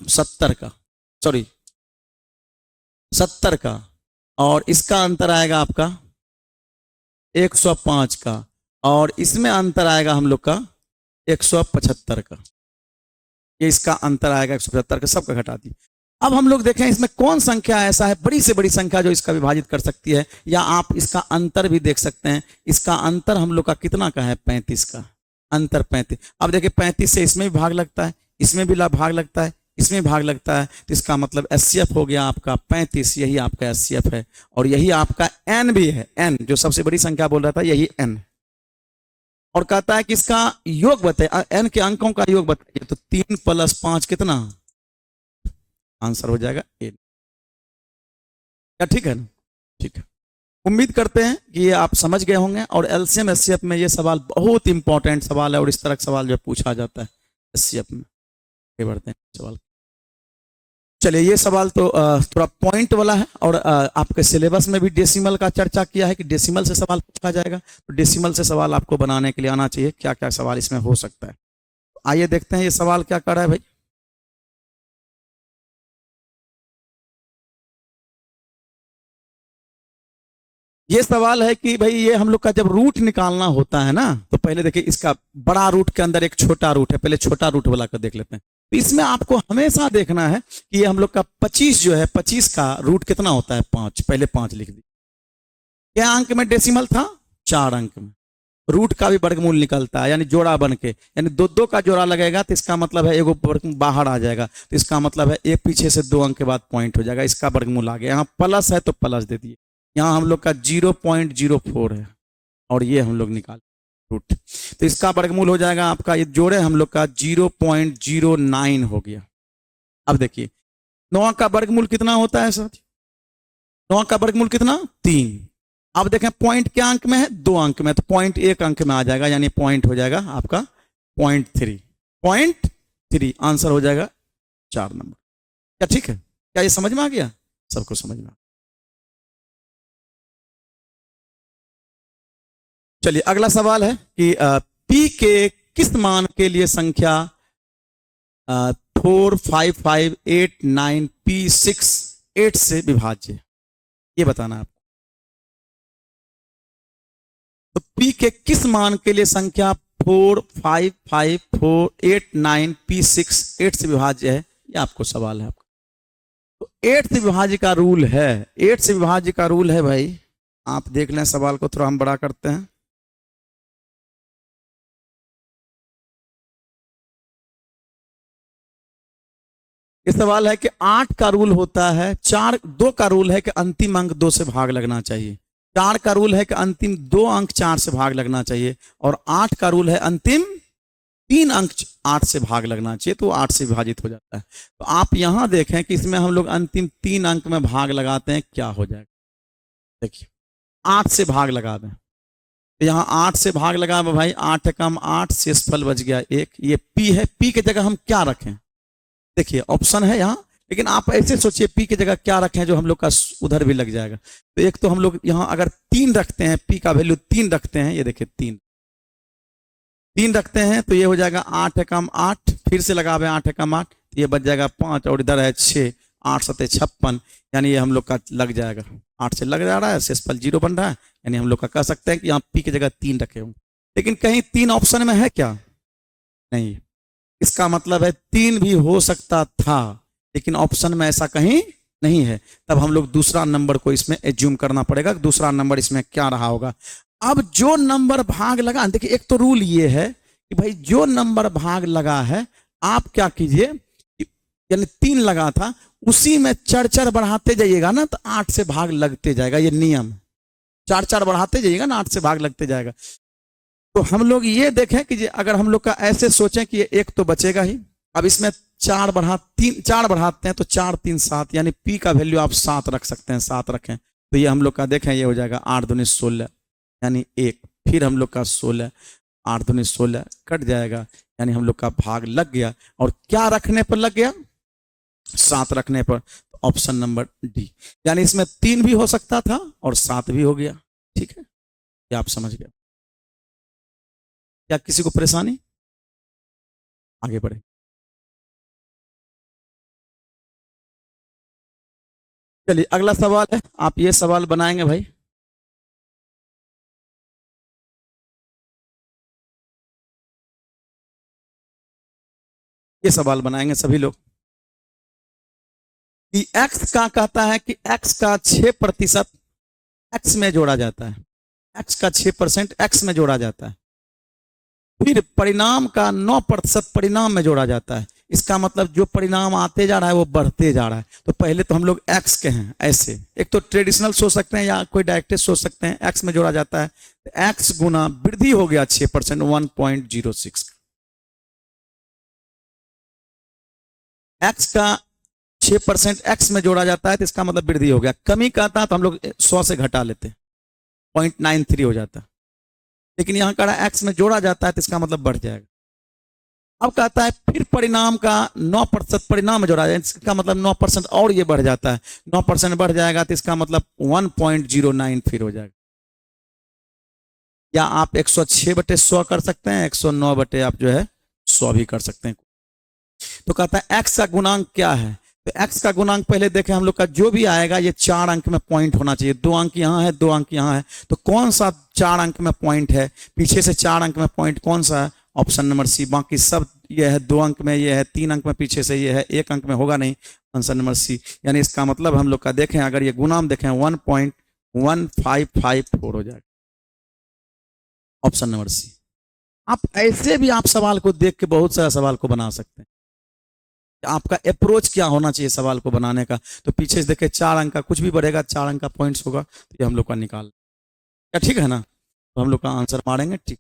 70 का, सॉरी 70 का, और इसका अंतर आएगा आपका 105 का, और इसमें अंतर आएगा हम लोग का 175 का। ये इसका अंतर आएगा 175 का, सबका घटा दी। अब हम लोग देखें इसमें कौन संख्या ऐसा है, बड़ी से बड़ी संख्या जो इसका विभाजित कर सकती है, या आप इसका अंतर भी देख सकते हैं। इसका अंतर हम लोग का कितना का है, 35 का, अंतर 35। अब देखिए 35 से इसमें भी भाग लगता है, इसमें भी भाग लगता है, इसमें भाग लगता है, तो इसका मतलब एचसीएफ हो गया आपका 35, यही आपका एचसीएफ है। और यही आपका एन भी है, एन जो सबसे बड़ी संख्या बोल रहा था यही एन। और कहता है कि इसका योग बताइए, एन के अंकों का योग बताइए। तो 3 + 5 कितना, आंसर हो जाएगा ए। क्या ठीक है ना, ठीक है। उम्मीद करते हैं कि ये आप समझ गए होंगे। और एलसीएम एचसीएफ में ये सवाल बहुत इंपॉर्टेंट सवाल है, और इस तरह का सवाल जो पूछा जाता है एचसीएफ में। आगे बढ़ते हैं सवाल। चलिए ये सवाल तो थोड़ा पॉइंट वाला है, और आपके सिलेबस में भी डेसिमल का चर्चा किया है कि डेसिमल से सवाल पूछा जाएगा। तो डेसिमल से सवाल आपको बनाने के लिए आना चाहिए, क्या क्या सवाल इसमें हो सकता है। आइए देखते हैं ये सवाल क्या कर रहा है भाई। ये सवाल है कि भाई ये हम लोग का जब रूट निकालना होता है ना, तो पहले देखिए इसका बड़ा रूट के अंदर एक छोटा रूट है, पहले छोटा रूट वाला का देख लेते हैं। तो इसमें आपको हमेशा देखना है कि ये हम लोग का 25 जो है, 25 का रूट कितना होता है, 5। पहले 5 लिख दी। क्या अंक में डेसिमल था, 4 अंक में। रूट का भी वर्गमूल निकलता है, यानी जोड़ा बन के, यानी 2-2 का जोड़ा लगेगा, तो इसका मतलब है एगो बाहर आ जाएगा, तो इसका मतलब है एक पीछे से 2 अंक के बाद पॉइंट हो जाएगा, इसका वर्गमूल आ गया। यहाँ प्लस है तो प्लस दे दिए। यहाँ हम लोग का 0.04 है, और ये हम लोग निकाल रूट, तो इसका वर्गमूल हो जाएगा आपका, ये जोड़े हम लोग का 0.09 हो गया। अब देखिए 9 का वर्गमूल कितना होता है साथ, 9 का वर्गमूल कितना, 3। अब देखें पॉइंट क्या अंक में है, 2 अंक में, तो पॉइंट 1 अंक में आ जाएगा, यानी पॉइंट हो जाएगा आपका 0.3 आंसर हो जाएगा 4 नंबर। क्या ठीक है, क्या ये समझ में आ गया, सबको समझ में आ चलिए अगला सवाल है कि p के किस मान के लिए संख्या 45589 p6 8 से विभाज्य है, ये बताना है आपको। तो p के किस मान के लिए संख्या 45589 p6 8 से विभाज्य है, ये आपको सवाल है आपका। तो 8 से विभाज्य का रूल है, 8 से विभाज्य का रूल है भाई, आप देख लें सवाल को, थोड़ा हम बड़ा करते हैं। ये सवाल है कि 8 का रूल होता है, 2 का रूल है कि अंतिम अंक 2 से भाग लगना चाहिए, 4 का रूल है कि अंतिम 2 अंक 4 से भाग लगना चाहिए, और 8 का रूल है अंतिम 3 अंक 8 से भाग लगना चाहिए, तो 8 से विभाजित हो जाता है। तो आप यहां देखें कि इसमें हम लोग अंतिम 3 अंक में भाग लगाते हैं, क्या हो जाएगा। देखिए 8 से भाग लगा दें, तो यहाँ 8 से भाग लगा भाई, 8 कम 8, शेषफल बच गया 1। ये p है, p की जगह हम क्या रखें, देखिए ऑप्शन है यहाँ, लेकिन आप ऐसे सोचिए p की जगह क्या रखें जो हम लोग का उधर भी लग जाएगा। तो एक तो हम लोग यहाँ अगर 3 रखते हैं, p का वैल्यू 3 रखते हैं, ये देखिए 3 रखते हैं, तो ये हो जाएगा 8 कम 8, फिर से लगावे 8 कम 8, तो ये बच जाएगा 5, और इधर है 6, 8 सते 56, यानी ये हम लोग का लग जाएगा, 8 से लग जा रहा है, शेषफल 0 बन रहा है, यानी हम लोग का कह सकते हैं कि यहाँ p की जगह 3 रखे होंगे। लेकिन कहीं 3 ऑप्शन में है क्या, नहीं, इसका मतलब है 3 भी हो सकता था, लेकिन ऑप्शन में ऐसा कहीं नहीं है। तब हम लोग दूसरा नंबर को इसमें एज्यूम करना पड़ेगा, दूसरा नंबर इसमें क्या रहा होगा। अब जो नंबर भाग लगा, देखिए एक तो रूल ये है कि भाई जो नंबर भाग लगा है, आप क्या कीजिए, यानी 3 लगा था, उसी में 4 बढ़ाते जाइएगा ना, तो 8 से भाग लगते जाएगा, ये नियम, 4 बढ़ाते जाइएगा ना, 8 से भाग लगते जाएगा। तो हम लोग ये देखें कि अगर हम लोग का ऐसे सोचें कि ये 1 तो बचेगा ही, अब इसमें 4 बढ़ाते हैं, तो 4 3 7, यानी p का वैल्यू आप 7 रख सकते हैं, 7 रखें, तो ये हम लोग का देखें, ये हो जाएगा 8 दूनी 16, यानी 1, फिर हम लोग का 16, 8 दूनी 16 कट जाएगा, यानी हम लोग का भाग लग गया। और क्या रखने पर लग गया, 7 रखने पर, ऑप्शन नंबर डी, यानी इसमें 3 भी हो सकता था और 7 भी हो गया। ठीक है, क्या आप समझ गए, क्या किसी को परेशानी, आगे बढ़े। चलिए अगला सवाल है, आप ये सवाल बनाएंगे भाई, ये सवाल बनाएंगे सभी लोग कि x का कहता है कि x का 6% x में जोड़ा जाता है, x का 6% x में जोड़ा जाता है, फिर परिणाम का 9% परिणाम में जोड़ा जाता है। इसका मतलब जो परिणाम आते जा रहा है वो बढ़ते जा रहा है। तो पहले तो हम लोग x के हैं, ऐसे एक तो ट्रेडिशनल सोच सकते हैं या कोई डायरेक्ट सोच सकते हैं, x में जोड़ा जाता है, तो x गुना वृद्धि हो गया 6%, 1.06, x का 6% x में जोड़ा जाता है, तो इसका मतलब वृद्धि हो गया। कमी कहता है तो हम लोग 100 से घटा लेते हैं, 0.93 हो जाता है, लेकिन यहां कह रहा है x में जोड़ा जाता है, तो इसका मतलब बढ़ जाएगा। अब कहता है फिर परिणाम का 9% परिणाम में जोड़ा जाए, इसका मतलब 9% और ये बढ़ जाता है, 9% बढ़ जाएगा, तो इसका मतलब 1.09 फिर हो जाएगा। या आप 106/100 कर सकते हैं, 109 बटे आप जो है 100 भी कर सकते हैं। तो कहता है x का गुणांक क्या है, तो x का गुणांक पहले देखें हम लोग का, जो भी आएगा ये 4 अंक में पॉइंट होना चाहिए, 2 अंक यहाँ है, 2 अंक यहाँ है, तो कौन सा 4 अंक में पॉइंट है, पीछे से 4 अंक में पॉइंट कौन सा है, ऑप्शन नंबर सी। बाकी सब ये है 2 अंक में, ये है 3 अंक में, पीछे से ये है 1 अंक में, होगा नहीं, आंसर नंबर सी। यानी इसका मतलब हम लोग का देखें, अगर ये गुणांक देखें 1.1554 हो जाएगा, ऑप्शन नंबर सी। आप ऐसे भी आप सवाल को देख के बहुत सारा सवाल को बना सकते हैं। आपका अप्रोच क्या होना चाहिए सवाल को बनाने का, तो पीछे से देखे 4 अंक का कुछ भी बढ़ेगा, 4 अंक का पॉइंट्स होगा, तो ये हम लोग का निकाल, क्या ठीक है ना, तो हम लोग का आंसर मारेंगे। ठीक,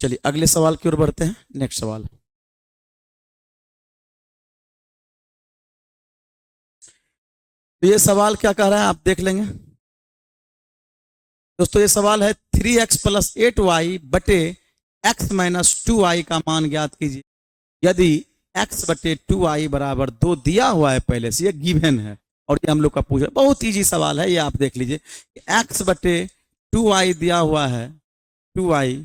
चलिए अगले सवाल की ओर बढ़ते हैं। नेक्स्ट सवाल, तो ये सवाल क्या कह रहा है आप देख लेंगे दोस्तों। ये सवाल है 3x + 8y बटे x - 2y का मान ज्ञात कीजिए। यदि x बटे 2y बराबर 2 दिया हुआ है, पहले से ये गिवन है, और ये हम लोग का पूछा, बहुत इजी सवाल है, ये आप देख लीजिए। x बटे 2i दिया हुआ है, 2i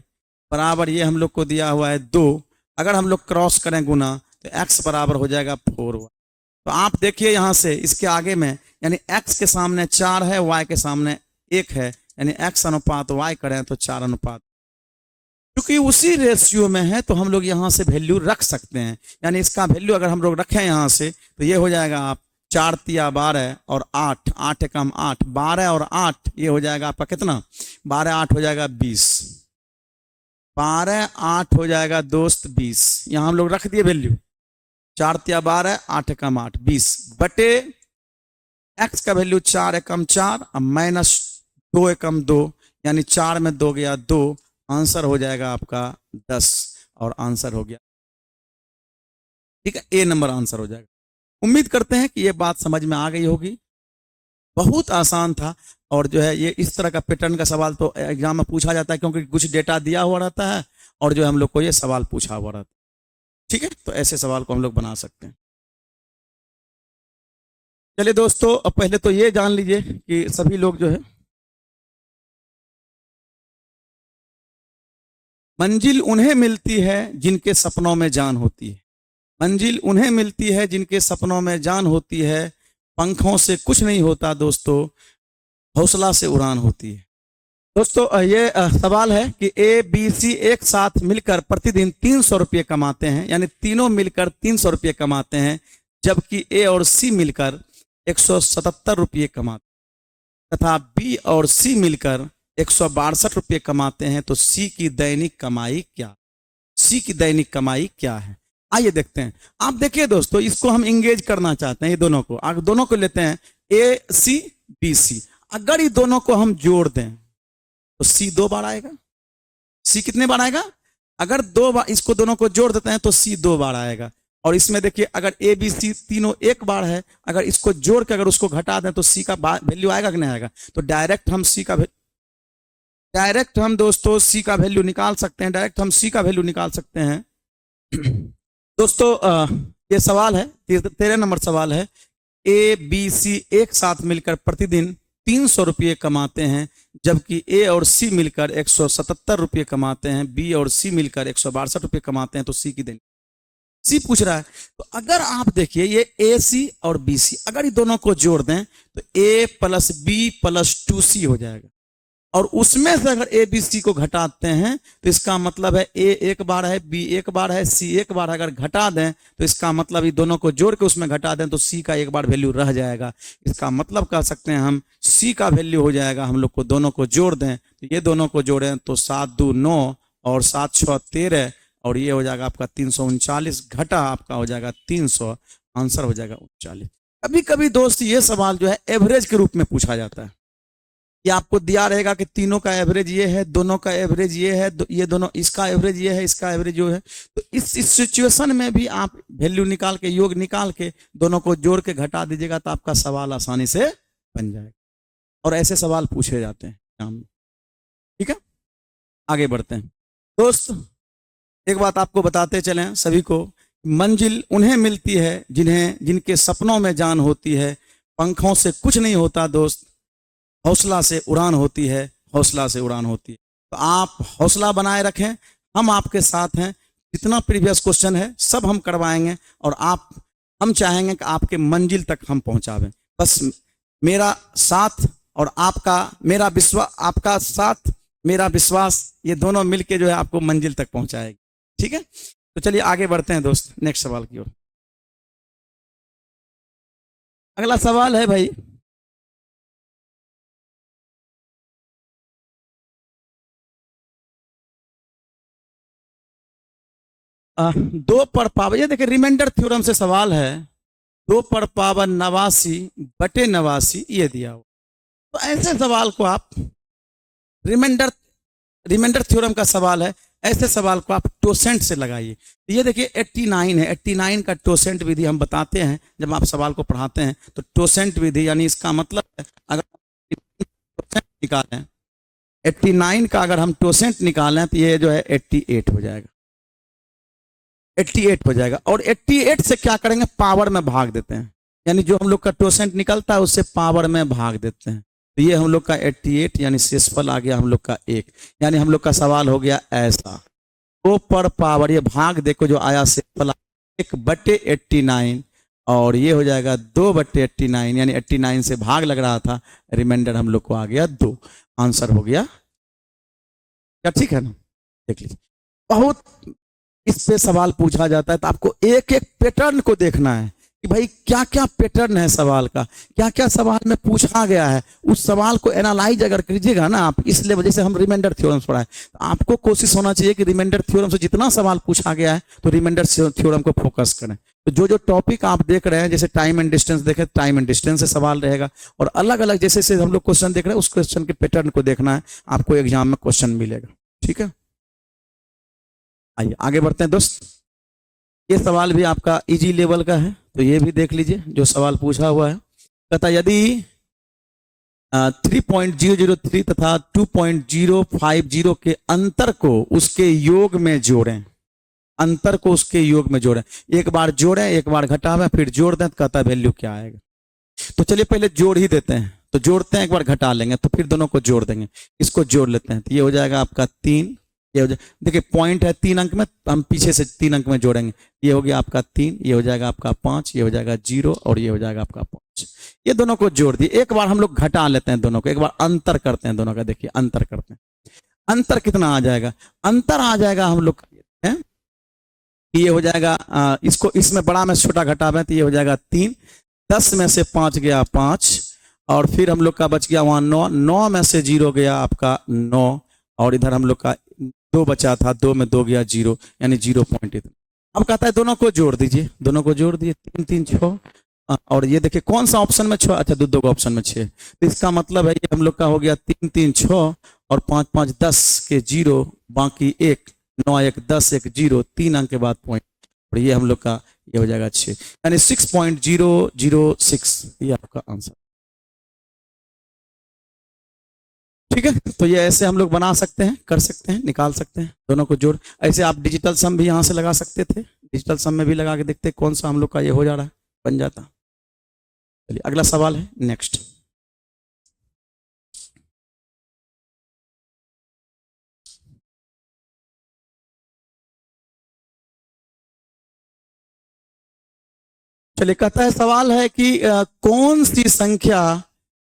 बराबर ये हम लोग को दिया हुआ है 2। अगर हम लोग क्रॉस करें गुना तो x बराबर हो जाएगा 4y। तो आप देखिए यहाँ से इसके आगे में, यानी x के सामने 4 है, y के सामने 1 है, यानी x अनुपात y करें तो 4 अनुपात। क्योंकि उसी रेशियो में है तो हम लोग यहाँ से वैल्यू रख सकते हैं। यानी इसका वैल्यू अगर हम लोग रखें यहाँ से तो ये हो जाएगा आप 4 तिया 12 और 8, 8 एकम 8, 12 और 8 ये हो जाएगा आपका कितना, 12 8 हो जाएगा 20, 12 8 हो जाएगा दोस्त 20। यहाँ हम लोग रख दिए वैल्यू 4 तिया 12, 8 एकम 8, 20 बटे x का वैल्यू 4 एकम 4 माइनस 2 एकम 2, यानी 4 में 2 गया 2, आंसर हो जाएगा आपका 10 और आंसर हो गया, ठीक है, ए नंबर आंसर हो जाएगा। उम्मीद करते हैं कि ये बात समझ में आ गई होगी। बहुत आसान था, और जो है ये इस तरह का पैटर्न का सवाल तो एग्जाम में पूछा जाता है, क्योंकि कुछ डेटा दिया हुआ रहता है और जो हम लोग को ये सवाल पूछा हुआ रहता है, ठीक है। तो ऐसे सवाल को हम लोग बना सकते हैं। चलिए दोस्तों, अब पहले तो ये जान लीजिए कि सभी लोग जो है, मंजिल उन्हें मिलती है जिनके सपनों में जान होती है, मंजिल उन्हें मिलती है जिनके सपनों में जान होती है, पंखों से कुछ नहीं होता दोस्तों, हौसला से उड़ान होती है। दोस्तों ये सवाल है कि ए बी सी एक साथ मिलकर प्रतिदिन 300 रुपये कमाते हैं, यानी तीनों मिलकर 300 रुपये कमाते हैं, जबकि ए और सी मिलकर 177 रुपये कमाते हैं, तथा बी और सी मिलकर 162 रुपये कमाते हैं। तो सी की दैनिक कमाई क्या, सी की दैनिक कमाई क्या है? आइए देखते हैं। आप देखिए दोस्तों, इसको हम इंगेज करना चाहते हैं, ये दोनों को, अगर दोनों को लेते हैं ए सी बी सी, अगर ये दोनों को हम जोड़ दें तो सी 2 बार आएगा। सी कितने बार आएगा? अगर 2 बार इसको दोनों को जोड़ देते हैं तो सी 2 बार आएगा। और इसमें देखिए अगर ए बी सी तीनों 1 बार है, अगर इसको जोड़ के अगर उसको घटा दें तो सी का वैल्यू आएगा कि नहीं आएगा? तो डायरेक्ट हम दोस्तों सी का वैल्यू निकाल सकते हैं, डायरेक्ट हम सी का वैल्यू निकाल सकते हैं। दोस्तों ये सवाल है 13 नंबर सवाल है, ए बी सी एक साथ मिलकर प्रतिदिन 300 रुपये कमाते हैं, जबकि ए और सी मिलकर 177 रुपये कमाते हैं, बी और सी मिलकर 162 रुपये कमाते हैं। तो सी की देनी, सी पूछ रहा है। तो अगर आप देखिए ये ए सी और बी सी, अगर ये दोनों को जोड़ दें तो ए प्लस बी प्लस 2c हो जाएगा, और उसमें से अगर ए बी सी को घटाते हैं तो इसका मतलब है ए 1 बार है, बी 1 बार है, सी 1 बार है। अगर घटा दें तो इसका मतलब ये दोनों को जोड़ के उसमें घटा दें तो सी का 1 बार वैल्यू रह जाएगा। इसका मतलब कह सकते हैं हम सी का वैल्यू हो जाएगा, हम लोग को दोनों को जोड़ दें तो ये दोनों को जोड़ें तो 7 2 9 और 7 6 13, और ये हो जाएगा आपका 339, घटा आपका हो जाएगा 300, आंसर हो जाएगा 39। कभी कभी दोस्त ये सवाल जो है एवरेज के रूप में पूछा जाता है, ये आपको दिया रहेगा कि तीनों का एवरेज ये है, दोनों का एवरेज ये है, ये दोनों, इसका एवरेज ये है, इसका एवरेज जो है। तो इस सिचुएशन में भी आप वैल्यू निकाल के, योग निकाल के दोनों को जोड़ के घटा दीजिएगा तो आपका सवाल आसानी से बन जाएगा। और ऐसे सवाल पूछे जाते हैं, ठीक है। आगे बढ़ते हैं दोस्त, एक बात आपको बताते चलें सभी को, मंजिल उन्हें मिलती है जिनके सपनों में जान होती है, पंखों से कुछ नहीं होता दोस्त, हौसला से उड़ान होती है, हौसला से उड़ान होती है। तो आप हौसला बनाए रखें, हम आपके साथ हैं, जितना प्रीवियस क्वेश्चन है सब हम करवाएंगे, और हम चाहेंगे कि आपके मंजिल तक हम पहुंचावें। बस मेरा साथ और आपका साथ मेरा विश्वास, ये दोनों मिलके जो है आपको मंजिल तक पहुंचाएगी, ठीक है। तो चलिए आगे बढ़ते हैं दोस्त नेक्स्ट सवाल की ओर। अगला सवाल है भाई, दो पर पावर, ये देखिए रिमाइंडर थ्योरम से सवाल है, 2 पर पावर 89 बटे 89 ये दिया हो। तो ऐसे सवाल को आप रिमाइंडर थ्योरम का सवाल है, ऐसे सवाल को आप टोसेंट से लगाइए। तो ये देखिए 89 है, 89 का टोसेंट विधि हम बताते हैं जब आप सवाल को पढ़ाते हैं। तो टोसेंट विधि यानी इसका मतलब है अगर टोसेंट निकालें, 89 का अगर हम टोसेंट निकालें तो ये जो है 88 हो जाएगा, 88 हो जाएगा। और 88 से क्या करेंगे, पावर में भाग देते हैं, यानी जो हम लोग का टोसेंट निकलता है उससे पावर में भाग देते हैं। तो ये हम लोग का 88 यानी शेषफल आ गया हम लोग का 1, यानी हम लोग का सवाल हो गया ऐसा। 2 पर पावर, ये भाग देखो जो आया शेषफल 1/89, और ये हो जाएगा 2/89, यानी 89 से भाग लग रहा था, रिमाइंडर हम लोग को आ गया 2। आंसर हो गया क्या? ठीक है ना? देख लीजिए, बहुत इस पे सवाल पूछा जाता है, तो आपको एक एक पैटर्न को देखना है कि भाई क्या क्या पैटर्न है सवाल का, क्या क्या सवाल में पूछा गया है, उस सवाल को एनालाइज अगर कीजिएगा ना आप, इसलिए वजह से हम रिमाइंडर थ्योरम्स पढ़ाए, तो आपको कोशिश होना चाहिए कि रिमाइंडर थ्योरम से जितना सवाल पूछा गया है तो रिमाइंडर थ्योरम को फोकस करें। तो जो जो टॉपिक आप देख रहे हैं, जैसे टाइम एंड डिस्टेंस देखें, टाइम एंड डिस्टेंस से सवाल रहेगा, और अलग अलग जैसे जैसे हम लोग क्वेश्चन देख रहे हैं उस क्वेश्चन के पैटर्न को देखना है, आपको एग्जाम में क्वेश्चन मिलेगा। ठीक है, आइए आगे बढ़ते हैं दोस्त। ये सवाल भी आपका इजी लेवल का है, तो ये भी देख लीजिए जो सवाल पूछा हुआ है। कहता यदि 3.003 तथा 2.050 के अंतर को उसके योग में जोड़ें, अंतर को उसके योग में जोड़ें, एक बार जोड़ें एक बार घटावें फिर जोड़ दें, तो कहता वैल्यू क्या आएगा। तो चलिए पहले जोड़ ही देते हैं, तो जोड़ते हैं एक बार घटा लेंगे तो फिर दोनों को जोड़ देंगे। इसको जोड़ लेते हैं तो ये हो जाएगा आपका 3, ये हो जाएगा, देखिए पॉइंट है 3 अंक में, हम पीछे से 3 अंक में जोड़ेंगे, ये हो गया आपका 3, ये हो जाएगा आपका 5, ये हो जाएगा 0 और ये हो जाएगा आपका 5। ये दोनों को जोड़ दिए, एक बार हम लोग घटा लेते हैं दोनों को, एक बार अंतर करते हैं दोनों का, देखिए अंतर करते हैं, अंतर कितना आ जाएगा, अंतर आ जाएगा हम लोग है, ये हो जाएगा इसको इसमें बड़ा में छोटा घटावें तो ये हो जाएगा 3, 10 में से 5 गया 5, और फिर हम लोग का बच गया वहां 9, 9 में से 0 गया आपका 9, और इधर हम लोग का 2 बचा था, 2 में 2 गया 0, यानी 0 पॉइंट इतना। अब कहता है दोनों को जोड़ दीजिए, दोनों को जोड़ दिए, 3 3 6, और ये देखिए कौन सा ऑप्शन में 6, अच्छा दो ऑप्शन में 6, तो इसका मतलब है ये हम लोग का हो गया 3 3 6 और 5 5 10 के 0, बाकी 1 9 1 10 1 0, 3 अंक के बाद पॉइंट, और ये हम लोग का ये हो जाएगा 6, यानी 6.006, ये आपका आंसर। ठीक है, तो ये ऐसे हम लोग बना सकते हैं, कर सकते हैं, निकाल सकते हैं, दोनों को जोड़। ऐसे आप डिजिटल सम भी यहाँ से लगा सकते थे, डिजिटल सम में भी लगा के देखते कौन सा हम लोग का ये हो जा रहा है, बन जाता। चलिए अगला सवाल है नेक्स्ट। चलिए कहता है सवाल है कि कौन सी संख्या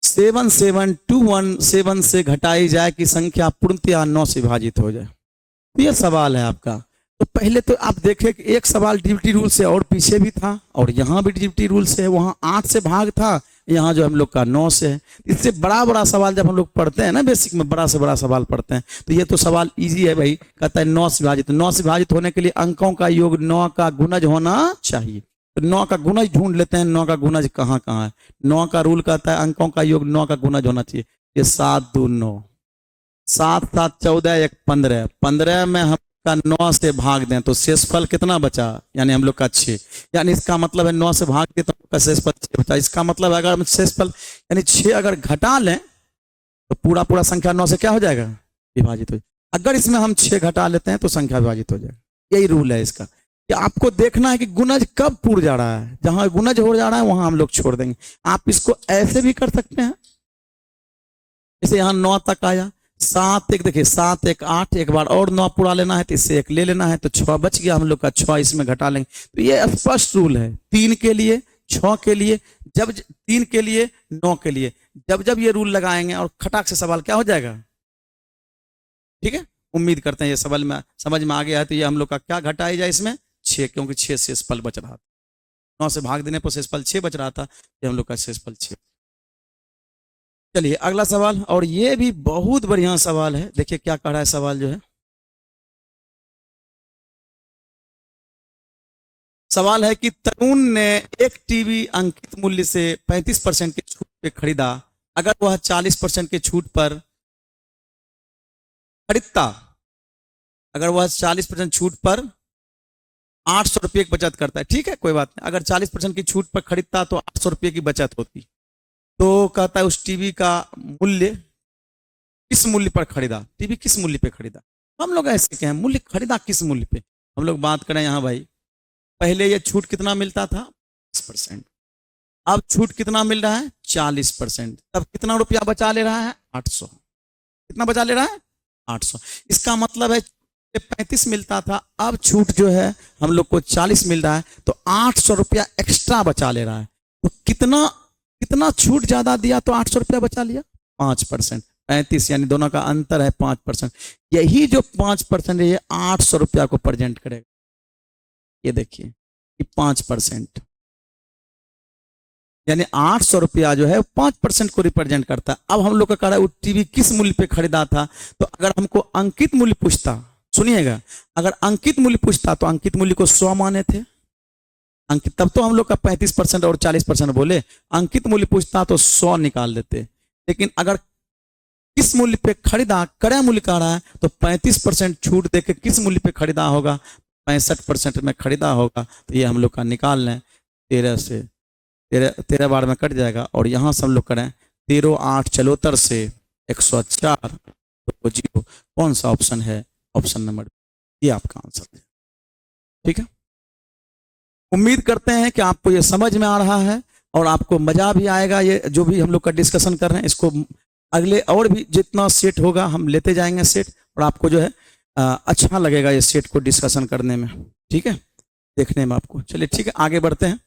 77217 से घटाई जाए कि संख्या पूर्णतया 9 से विभाजित हो जाए। ये सवाल है आपका। तो पहले तो आप देखें कि एक सवाल डिविटी रूल से और पीछे भी था, और यहाँ भी डिविटी रूल से है, वहाँ 8 से भाग था, यहाँ जो हम लोग का 9 से है। इससे बड़ा बड़ा सवाल जब हम लोग पढ़ते हैं ना, बेसिक में बड़ा से बड़ा सवाल पढ़ते हैं, तो ये तो सवाल इजी है भाई। कहता है 9 से विभाजित, 9 से विभाजित होने के लिए अंकों का योग 9 का गुणज होना चाहिए। तो 9 का गुणज ढूंढ लेते हैं, 9 का गुणज कहाँ कहाँ है। 9 का रूल कहता है अंकों का योग 9 का गुणज होना चाहिए। ये 7 2 9, 7 7 14 1 15, 15 में हम का 9 से भाग दें तो शेषफल कितना बचा, यानी हम लोग का 6, यानी इसका मतलब है 9 से भाग दें तो हम लोग का शेषफल 6 बचा। इसका मतलब है अगर हम शेषफल यानी 6 अगर घटा लें तो पूरा पूरा संख्या 9 से क्या हो जाएगा, विभाजित हो जाएगा। अगर इसमें हम 6 घटा लेते हैं तो संख्या विभाजित हो जाएगा। यही रूल है इसका, कि आपको देखना है कि गुणज कब पूर्ण जा रहा है, जहां गुणज हो जा रहा है वहां हम लोग छोड़ देंगे। आप इसको ऐसे भी कर सकते हैं, जैसे यहाँ 9 तक आया, 7 1 देखिए 7 1 8, एक बार और 9 पूरा लेना है तो इससे 1 ले लेना है, तो 6 बच गया हम लोग का, 6 इसमें घटा लेंगे। तो ये स्पष्ट रूल है 3 के लिए 6 के लिए, जब 3 के लिए 9 के लिए, जब जब ये रूल लगाएंगे और खटाक से सवाल क्या हो जाएगा। ठीक है, उम्मीद करते हैं ये सवाल में समझ में आ गया है। तो ये हम लोग का क्या घटाया जाए इसमें 6, क्योंकि 6 शेषफल बच रहा था, 9 से भाग देने पर शेषफल 6 बच रहा था, ये हम लोग का शेषफल 6। चलिए अगला सवाल, और ये भी बहुत बढ़िया सवाल है। देखिए क्या कह रहा है सवाल जो है, सवाल है कि तरुण ने एक टीवी अंकित मूल्य से 35% की छूट पे खरीदा, अगर वह 40% की छूट पर खरीदता, अगर वह 40% छूट पर 800 रुपये की बचत करता है। ठीक है, कोई बात नहीं, अगर 40% की छूट पर खरीदता तो 800 रुपये की बचत होती। तो कहता है उस टीवी का मूल्य किस मूल्य पर खरीदा, टीवी किस मूल्य पे खरीदा। हम लोग ऐसे कहें मूल्य खरीदा किस मूल्य पे, हम लोग बात करें यहाँ भाई, पहले ये छूट कितना मिलता था 20%, अब छूट कितना मिल रहा है? 40%। तब कितना रुपया बचा ले रहा है? 800। कितना बचा ले रहा है? 800। इसका मतलब है 35 मिलता था, अब छूट जो है हम लोग को 40 मिल रहा है, तो 800 रुपया एक्स्ट्रा बचा ले रहा है। तो कितना कितना छूट ज्यादा दिया तो 800 रुपया बचा लिया? 5%। 35 यानी दोनों का अंतर है 5%। यही जो 5% है ये 800 रुपया को प्रेजेंट करेगा। ये देखिए कि 5%, यानी 800 रुपया जो है 5% को रिप्रेजेंट करता है। अब हम लोग का कह रहा है वो टीवी किस मूल्य पे खरीदा था, तो अगर हमको अंकित मूल्य पूछता, सुनिएगा, अगर अंकित मूल्य पूछता तो अंकित मूल्य को 100 माने थे अंकित, तब तो हम लोग का 35% और 40% बोले। अंकित मूल्य पूछता तो 100 निकाल देते। लेकिन अगर किस मूल्य पे खरीदा, क्रय मूल्य का रहा है, तो 35% छूट देके किस मूल्य पे खरीदा होगा? 65% में खरीदा होगा। तो ये हम लोग का निकाल लें, 13 से 13 बार में कट जाएगा, और यहाँ से हम लोग करें 13 8 74 से 104 तो 0। कौन सा ऑप्शन है? ऑप्शन नंबर, ये आपका आंसर है। ठीक है, उम्मीद करते हैं कि आपको ये समझ में आ रहा है और आपको मजा भी आएगा। ये जो भी हम लोग का डिस्कशन कर रहे हैं, इसको अगले और भी जितना सेट होगा हम लेते जाएंगे सेट, और आपको जो है अच्छा लगेगा ये सेट को डिस्कशन करने में। ठीक है, देखने में आपको। चलिए ठीक है, आगे बढ़ते हैं।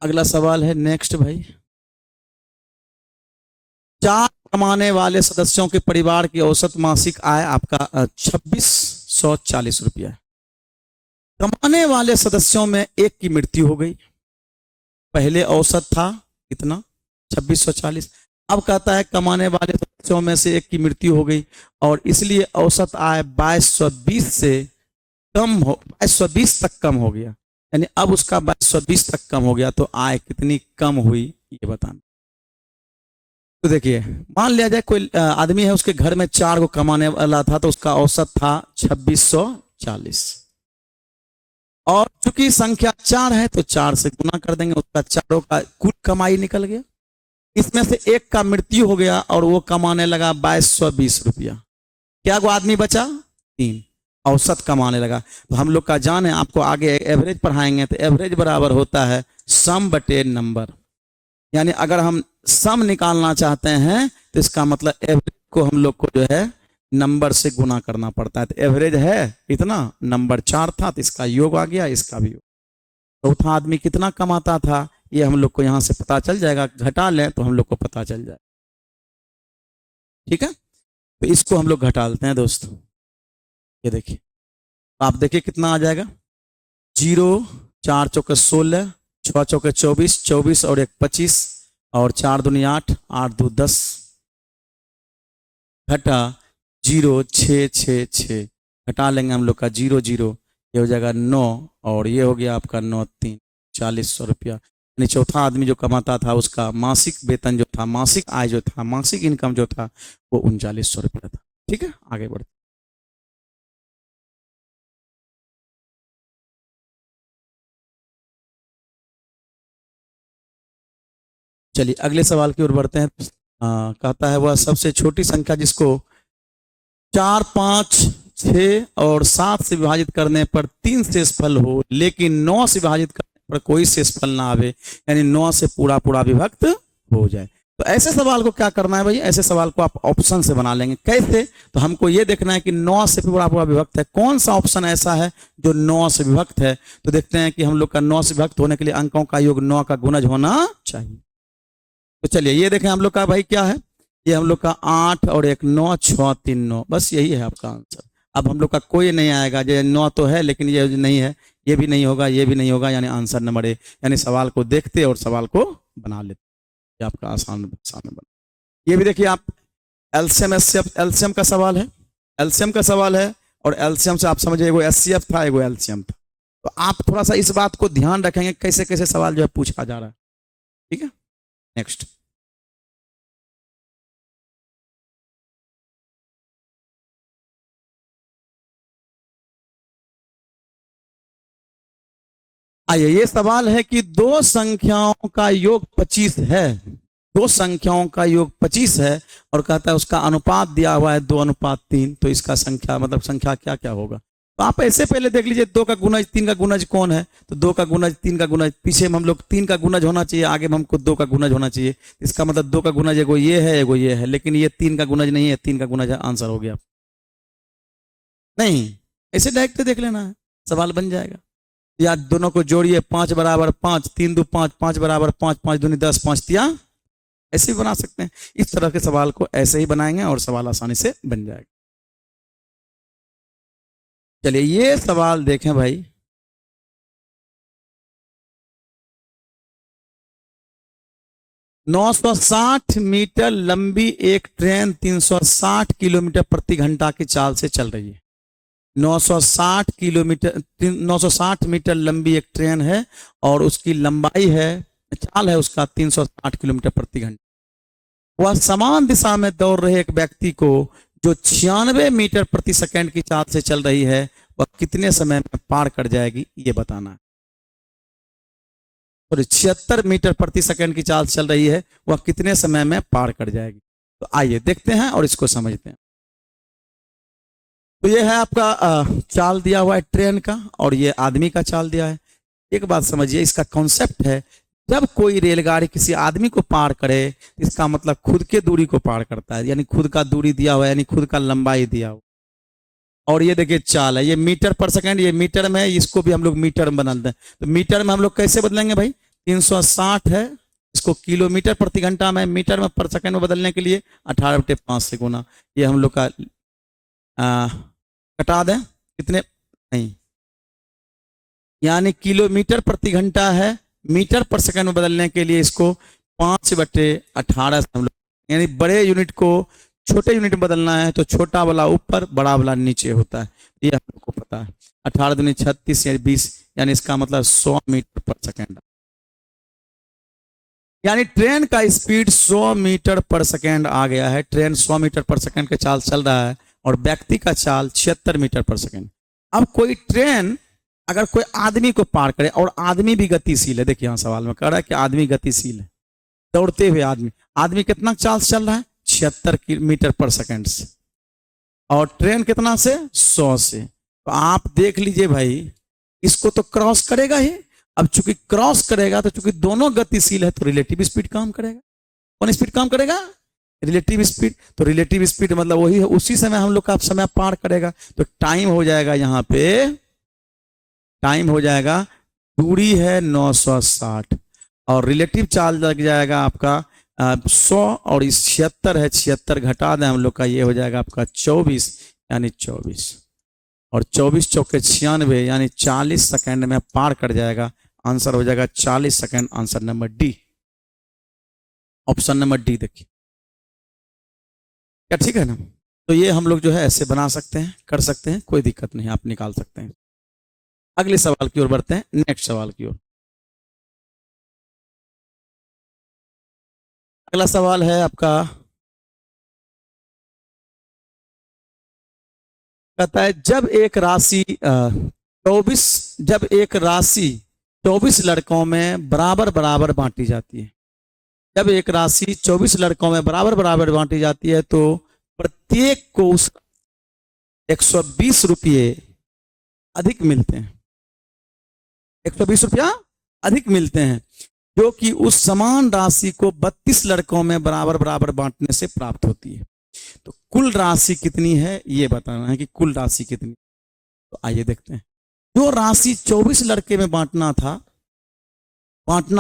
अगला सवाल है नेक्स्ट भाई। 4 कमाने वाले सदस्यों के परिवार की औसत मासिक आय आपका 2640 रुपया है। कमाने वाले सदस्यों में एक की मृत्यु हो गई। पहले औसत था कितना? 2640। अब कहता है कमाने वाले सदस्यों में से एक की मृत्यु हो गई, और इसलिए औसत आय 2220 से कम हो, 2220 तक कम हो गया। यानी अब उसका 2220 तक कम हो गया, तो आय कितनी कम हुई ये बताना। तो देखिए, मान लिया जाए कोई आदमी है, उसके घर में 4 को कमाने वाला था, तो उसका औसत था 2640, और चूंकि संख्या 4 है तो 4 से गुना कर देंगे, उसका चारों का कुल कमाई निकल गया। इसमें से एक का मृत्यु हो गया और वो कमाने लगा 2220 रुपया। क्या वो आदमी बचा? 3, औसत कमाने लगा। तो हम लोग का जान है, आपको आगे एवरेज पढ़ाएंगे, तो एवरेज बराबर होता है सम बटे नंबर। यानी अगर हम सम निकालना चाहते हैं तो इसका मतलब एवरेज को हम लोग को जो है नंबर से गुना करना पड़ता है। तो एवरेज है इतना, नंबर 4 था तो इसका योग आ गया, इसका भी योग। चौथा आदमी कितना कमाता था ये हम लोग को यहां से पता चल जाएगा, घटा लें तो हम लोग को पता चल जाए। ठीक है, तो इसको हम लोग घटा लेते हैं दोस्तों। ये देखिए, आप देखिए कितना आ जाएगा। 0 4 चौके 16, 6 चौके 24, 24 और 1 25, और 4 दूनी 8, 8 2 10, घटा 0 6 6 6, घटा लेंगे हम लोग का 0 0, ये हो जाएगा 9, और ये हो गया आपका 9 3 40 रुपया। यानी चौथा आदमी जो कमाता था उसका मासिक वेतन जो था, मासिक आय जो था, मासिक इनकम जो था वो 3900 रुपया था। ठीक है, आगे बढ़ते। चलिए अगले सवाल की ओर बढ़ते हैं। कहता है वह सबसे छोटी संख्या जिसको 4 5 6 और 7 से विभाजित करने पर 3 शेषफल हो, लेकिन 9 से विभाजित करने पर कोई शेषफल ना आवे, यानी 9 से पूरा पूरा विभक्त हो जाए। तो ऐसे सवाल को क्या करना है भाई? ऐसे सवाल को आप ऑप्शन से बना लेंगे। कैसे? तो हमको ये देखना है कि 9 से पूरा पूरा विभक्त है, कौन सा ऑप्शन ऐसा है जो 9 से विभक्त है। तो देखते हैं कि हम लोग का 9 से विभक्त होने के लिए अंकों का योग 9 का गुणज होना चाहिए। तो चलिए ये देखें हम लोग का भाई क्या है, ये हम लोग का 8 और 1 9, 6 3 9, बस यही है आपका आंसर। अब हम लोग का कोई नहीं आएगा, जो 9 तो है लेकिन ये नहीं है, ये भी नहीं होगा, ये भी नहीं होगा, यानी आंसर नंबर ए। यानी सवाल को देखते और सवाल को बना लेते, ये आपका आसान आसान बना। ये भी देखिए आप, एलसीएम एलसीएम का सवाल है, एलसीएम का सवाल है, और एलसीएम से आप समझिए एगो एचसीएफ था, एगो एलसीएम था। तो आप थोड़ा सा इस बात को ध्यान रखेंगे कैसे कैसे सवाल जो है पूछा जा रहा है। ठीक है, नेक्स्ट। आइए, ये सवाल है कि 2 संख्याओं का योग 25 है, 2 संख्याओं का योग 25 है, और कहता है उसका अनुपात दिया हुआ है 2:3। तो इसका संख्या मतलब संख्या क्या क्या होगा? तो आप ऐसे पहले देख लीजिए 2 का गुणज 3 का गुणज कौन है, तो 2 का गुणज 3 का गुणज, पीछे में हम लोग 3 का गुणज होना चाहिए, आगे में हमको 2 का गुणज होना चाहिए। इसका मतलब 2 का गुणज एगो ये है एगो ये है, लेकिन ये 3 का गुणज नहीं है, 3 का गुणज है, आंसर हो गया। नहीं, ऐसे डायरेक्ट देख लेना है, सवाल बन जाएगा। या दोनों को जोड़िए, 5 बराबर 5, 3 2 5, 5 बराबर 5, 5 दूनी 10, 5 तिया, ऐसे भी बना सकते हैं। इस तरह के सवाल को ऐसे ही बनाएंगे और सवाल आसानी से बन जाएगा। चलिए ये सवाल देखें भाई, 960 मीटर लंबी एक ट्रेन 360 किलोमीटर प्रति घंटा की चाल से चल रही है। 960 किलोमीटर 960 मीटर लंबी एक ट्रेन है और उसकी लंबाई है, चाल है उसका 360 किलोमीटर प्रति घंटा। वह समान दिशा में दौड़ रहे एक व्यक्ति को जो 96 मीटर प्रति सेकंड की चाल से चल रही है, वह कितने समय में पार कर जाएगी, ये बताना है। और 76 मीटर प्रति सेकंड की चाल चल रही है, वह कितने समय में पार कर जाएगी। तो आइए देखते हैं और इसको समझते हैं। तो ये है आपका चाल दिया हुआ है ट्रेन का, और ये आदमी का चाल दिया है। एक बात समझिए, इसका कॉन्सेप्ट है, जब कोई रेलगाड़ी किसी आदमी को पार करे, इसका मतलब खुद के दूरी को पार करता है, यानी खुद का दूरी दिया हुआ है, यानी खुद का लंबाई दिया हुआ। और ये देखिए चाल है, ये मीटर पर सेकंड, ये मीटर में है, इसको भी हम लोग मीटर में बदलते हैं। तो मीटर में हम लोग कैसे बदलेंगे भाई, 360 है, इसको किलोमीटर प्रति घंटा में मीटर में पर सेकंड में बदलने के लिए 18/5 से गुना, ये हम लोग का कटा दें कितने, नहीं, यानी किलोमीटर प्रति घंटा है, मीटर पर सेकंड में बदलने के लिए इसको 5/18 से हम लोग, यानी बड़े यूनिट को छोटे यूनिट में बदलना है तो छोटा वाला ऊपर बड़ा वाला नीचे होता है, ये हम लोग को पता है। 18 दूनी 36 या 20, यानी इसका मतलब 100 मीटर पर सेकंड, यानी ट्रेन का स्पीड 100 मीटर पर सेकंड आ गया है। ट्रेन 100 मीटर पर सेकंड के चाल चल रहा है और व्यक्ति का चाल 76 मीटर पर सेकंड। अब कोई ट्रेन अगर कोई आदमी को पार करे, और आदमी भी गतिशील है, देखिए यहाँ सवाल में कह रहा है कि आदमी गतिशील है, दौड़ते हुए आदमी, आदमी कितना चाल से चल रहा है, 76 मीटर पर सेकंड से, और ट्रेन कितना से, 100 से। तो आप देख लीजिए भाई, इसको तो क्रॉस करेगा ही। अब चूंकि क्रॉस करेगा, तो चूंकि दोनों गतिशील है, तो रिलेटिव स्पीड काम करेगा। कौन स्पीड काम करेगा, रिलेटिव स्पीड। तो रिलेटिव स्पीड मतलब वही है, उसी समय हम लोग का समय पार करेगा। तो टाइम हो जाएगा, यहाँ पे टाइम हो जाएगा, दूरी है 960 और रिलेटिव चार्ज लग जाएगा आपका 100, और इस 76 है, 76 घटा दें हम लोग का, ये हो जाएगा आपका 24, यानी 24, और 24 चौके 96, यानी 40 सेकंड में पार कर जाएगा। आंसर हो जाएगा 40 second, answer number D, option number D देखिए क्या, ठीक है ना। तो ये हम लोग जो है ऐसे बना सकते हैं, कर सकते हैं, कोई दिक्कत नहीं, आप निकाल सकते हैं। अगले सवाल की ओर बढ़ते हैं, नेक्स्ट सवाल की ओर। अगला सवाल है आपका, कहता है जब एक राशि 24 लड़कों में बराबर बराबर बांटी जाती है, जब एक राशि 24 लड़कों में बराबर बराबर बांटी जाती है, तो प्रत्येक को उस 120 रुपये अधिक मिलते हैं, 120 रुपया अधिक मिलते हैं, जो कि उस समान राशि को 32 लड़कों में बराबर बराबर बांटने से प्राप्त होती है। तो कुल राशि कितनी है, ये बताना है कि कुल राशि कितनी। तो आइए देखते हैं, जो राशि 24 लड़के में बांटना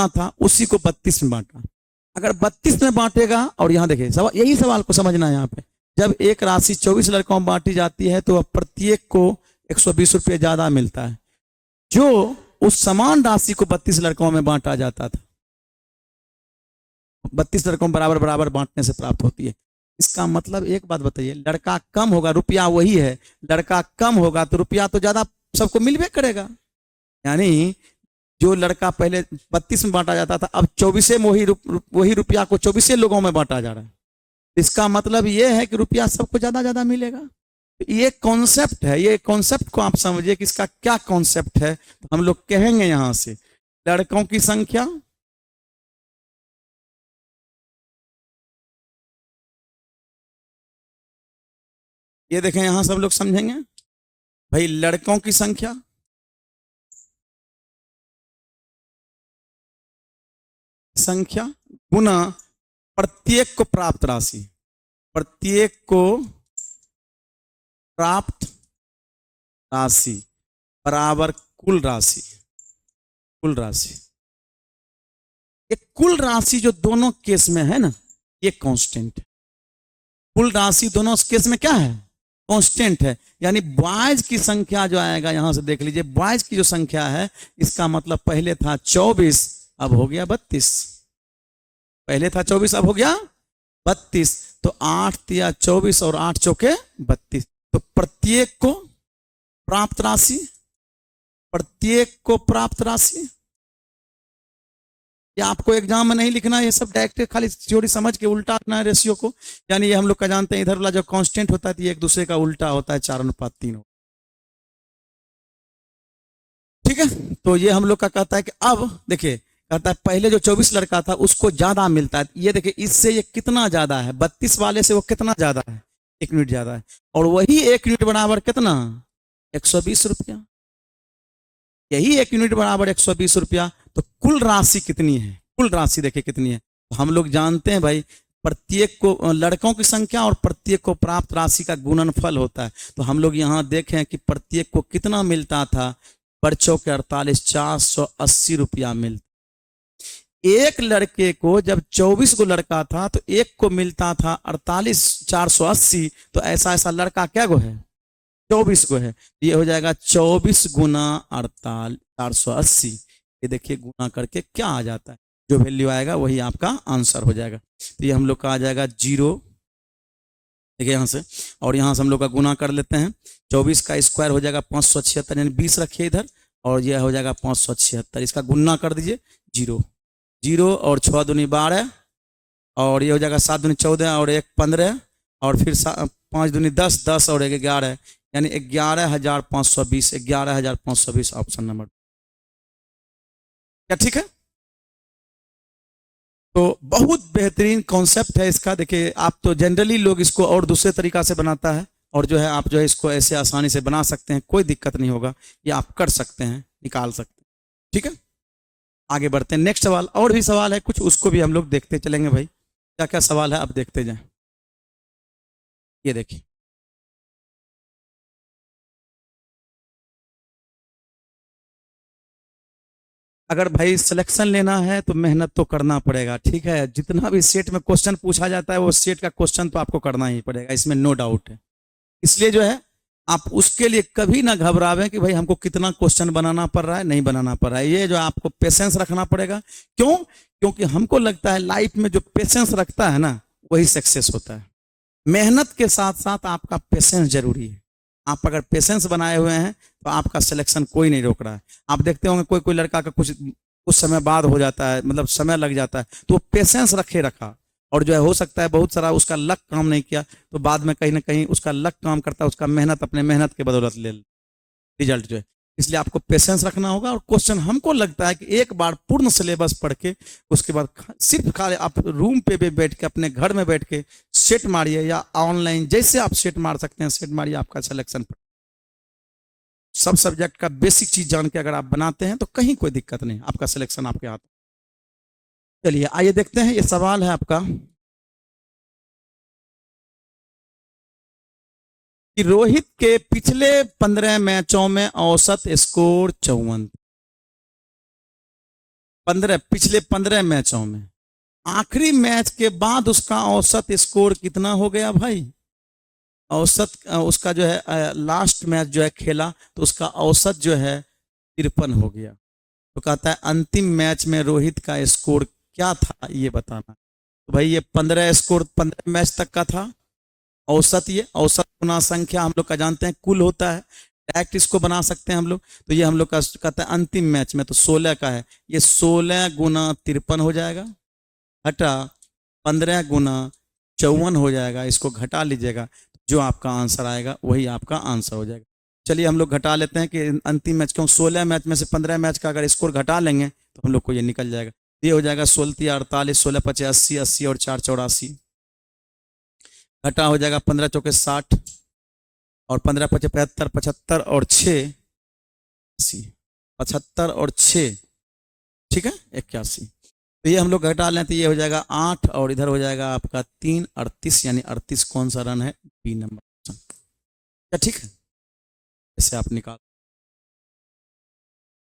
था उसी को 32 में बांटा। अगर 32 में बांटेगा, और यहां देखिए सवाल, यही सवाल को समझना है यहाँ पे, जब एक राशि 24 लड़कों में बांटी जाती है तो प्रत्येक को 120 रुपये ज्यादा मिलता है, जो उस समान राशि को 32 लड़कों में बांटा जाता था, 32 लड़कों में बराबर बराबर बांटने से प्राप्त होती है। इसका मतलब एक बात बताइए, लड़का कम होगा, रुपया वही है, लड़का कम होगा तो रुपया तो ज्यादा सबको मिलवे करेगा। यानी जो लड़का पहले 32 में बांटा जाता था, अब 24 में वही रुपया को 24 लोगों में बांटा जा रहा है। इसका मतलब यह है कि रुपया सबको ज्यादा ज्यादा मिलेगा। ये कॉन्सेप्ट है, ये कॉन्सेप्ट को आप समझिए कि इसका क्या कॉन्सेप्ट है। तो हम लोग कहेंगे यहां से, लड़कों की संख्या ये देखें, यहां सब लोग समझेंगे, भाई लड़कों की संख्या संख्या गुना प्रत्येक को प्राप्त राशि, प्रत्येक को प्राप्त राशि बराबर कुल राशि, कुल राशि। ये कुल राशि जो दोनों केस में है ना, ये कांस्टेंट है। कुल राशि दोनों केस में क्या है? कांस्टेंट है। यानी बॉयज की संख्या जो आएगा, यहां से देख लीजिए, बॉयज की जो संख्या है, इसका मतलब पहले था 24, अब हो गया 32। पहले था 24, अब हो गया 32। तो 8 तिया 24 और 8 चौके 32। तो प्रत्येक को प्राप्त राशि, प्रत्येक को प्राप्त राशि। ये आपको एग्जाम में नहीं लिखना, ये सब डायरेक्ट खाली थ्योरी समझ के उल्टा रखना है रेशियो को। यानी ये हम लोग का जानते हैं, इधर वाला जो कांस्टेंट होता है ये एक दूसरे का उल्टा होता है, 4:3। ठीक है, तो ये हम लोग का कहता है कि अब देखिए, कहता है पहले जो 24 लड़का था उसको ज्यादा मिलता है। ये देखिए, इससे ये कितना ज्यादा है, 32 वाले से वो कितना ज्यादा है, 1 यूनिट ज्यादा है। और वही 1 यूनिट बराबर कितना, 120 रुपया। यही 1 यूनिट बराबर 120 रुपया। तो कुल राशि कितनी है, कुल राशि देखिए कितनी है। तो हम लोग जानते हैं भाई, प्रत्येक को लड़कों की संख्या और प्रत्येक को प्राप्त राशि का गुणनफल होता है। तो हम लोग यहाँ देखें कि प्रत्येक को कितना मिलता था, बच्चों के 48, 480 रुपया मिलता। एक लड़के को जब 24 को लड़का था तो एक को मिलता था 48, 480। तो ऐसा ऐसा लड़का क्या गो है, 24 को है। ये हो जाएगा 24 गुना 48, 480। ये देखिए गुना करके क्या आ जाता है, जो वैल्यू आएगा वही आपका आंसर हो जाएगा। तो ये हम लोग का आ जाएगा 0। देखिए यहाँ से, और यहाँ से हम लोग का गुना कर लेते हैं। 24 का स्क्वायर हो जाएगा 576, यानी 20 रखिए इधर, और यह हो जाएगा 576। इसका गुना कर दीजिए, 0 0 और 6 दूनी 12, और ये हो जाएगा 7 दूनी 14 और 1 15, और फिर 5 दूनी 10, 10 और 1 11, यानी 11,520। 11,520 ऑप्शन नंबर क्या, ठीक है। तो बहुत बेहतरीन कॉन्सेप्ट है इसका। देखिए, आप तो जनरली लोग इसको और दूसरे तरीका से बनाता है, और जो है आप जो है इसको ऐसे आसानी से बना सकते हैं, कोई दिक्कत नहीं होगा, ये आप कर सकते हैं, निकाल सकते हैं। ठीक है, आगे बढ़ते हैं। नेक्स्ट सवाल, और भी सवाल है कुछ, उसको भी हम लोग देखते चलेंगे भाई, क्या क्या सवाल है अब देखते जाएं। ये देखिए, अगर भाई सिलेक्शन लेना है तो मेहनत तो करना पड़ेगा, ठीक है। जितना भी सेट में क्वेश्चन पूछा जाता है, वो सेट का क्वेश्चन तो आपको करना ही पड़ेगा, इसमें नो डाउट है। इसलिए जो है आप उसके लिए कभी ना घबरावें कि भाई हमको कितना क्वेश्चन बनाना पड़ रहा है, नहीं बनाना पड़ रहा है। ये जो आपको पेशेंस रखना पड़ेगा। क्यों? क्योंकि हमको लगता है लाइफ में जो पेशेंस रखता है ना, वही सक्सेस होता है। मेहनत के साथ साथ आपका पेशेंस जरूरी है। आप अगर पेशेंस बनाए हुए हैं तो आपका सिलेक्शन कोई नहीं रोक रहा है। आप देखते होंगे कोई कोई लड़का का कुछ समय बाद हो जाता है, मतलब समय लग जाता है, तो वो पेशेंस रखा, और जो है हो सकता है बहुत सारा उसका लक काम नहीं किया, तो बाद में कहीं ना कहीं उसका लक काम करता है, उसका मेहनत अपने मेहनत के बदौलत ले रिजल्ट जो है। इसलिए आपको पेशेंस रखना होगा। और क्वेश्चन हमको लगता है कि एक बार पूर्ण सिलेबस पढ़ के उसके बाद सिर्फ खाली आप रूम पे भी बैठ के, अपने घर में बैठ के सेट मारिए, या ऑनलाइन जैसे आप सेट मार सकते हैं सेट मारिए, आपका सिलेक्शन। सब सब्जेक्ट का बेसिक चीज जान के अगर आप बनाते हैं तो कहीं कोई दिक्कत नहीं, आपका सिलेक्शन आपके हाथ। चलिए आइए देखते हैं, ये सवाल है आपका कि रोहित के पिछले 15 मैचों में औसत स्कोर 54। पिछले 15 मैचों में आखिरी मैच के बाद उसका औसत स्कोर कितना हो गया भाई? औसत उसका जो है लास्ट मैच जो है खेला, तो उसका औसत जो है 53 हो गया। तो कहता है अंतिम मैच में रोहित का स्कोर क्या था, ये बताना। तो भाई ये 15 स्कोर 15 मैच तक का था। औसत, ये औसत गुना संख्या हम लोग का जानते हैं कुल होता है, डायरेक्ट इसको बना सकते हैं हम लोग। तो ये हम लोग का कहता है अंतिम मैच में, तो 16 का है, ये 16 गुना 53 हो जाएगा, हटा 15 गुना 54 हो जाएगा। इसको घटा लीजिएगा, जो आपका आंसर आएगा वही आपका आंसर हो जाएगा। चलिए हम लोग घटा लेते हैं कि अंतिम मैच, क्यों 16 मैच में से 15 मैच का अगर स्कोर घटा लेंगे तो हम लोग को ये निकल जाएगा। ये हो जाएगा 16 48, 16 5 80, 80 और 4 84, घटा हो जाएगा 15 चौके 60, और 15 × 5 = 75, 75 और 6 80, 75 और 6 ठीक है 81। तो ये हम लोग घटा लें तो ये हो जाएगा 8 और इधर हो जाएगा आपका 3 38, यानी 38 कौन सा रन है? B number. क्या ठीक है? इसे आप निकाल।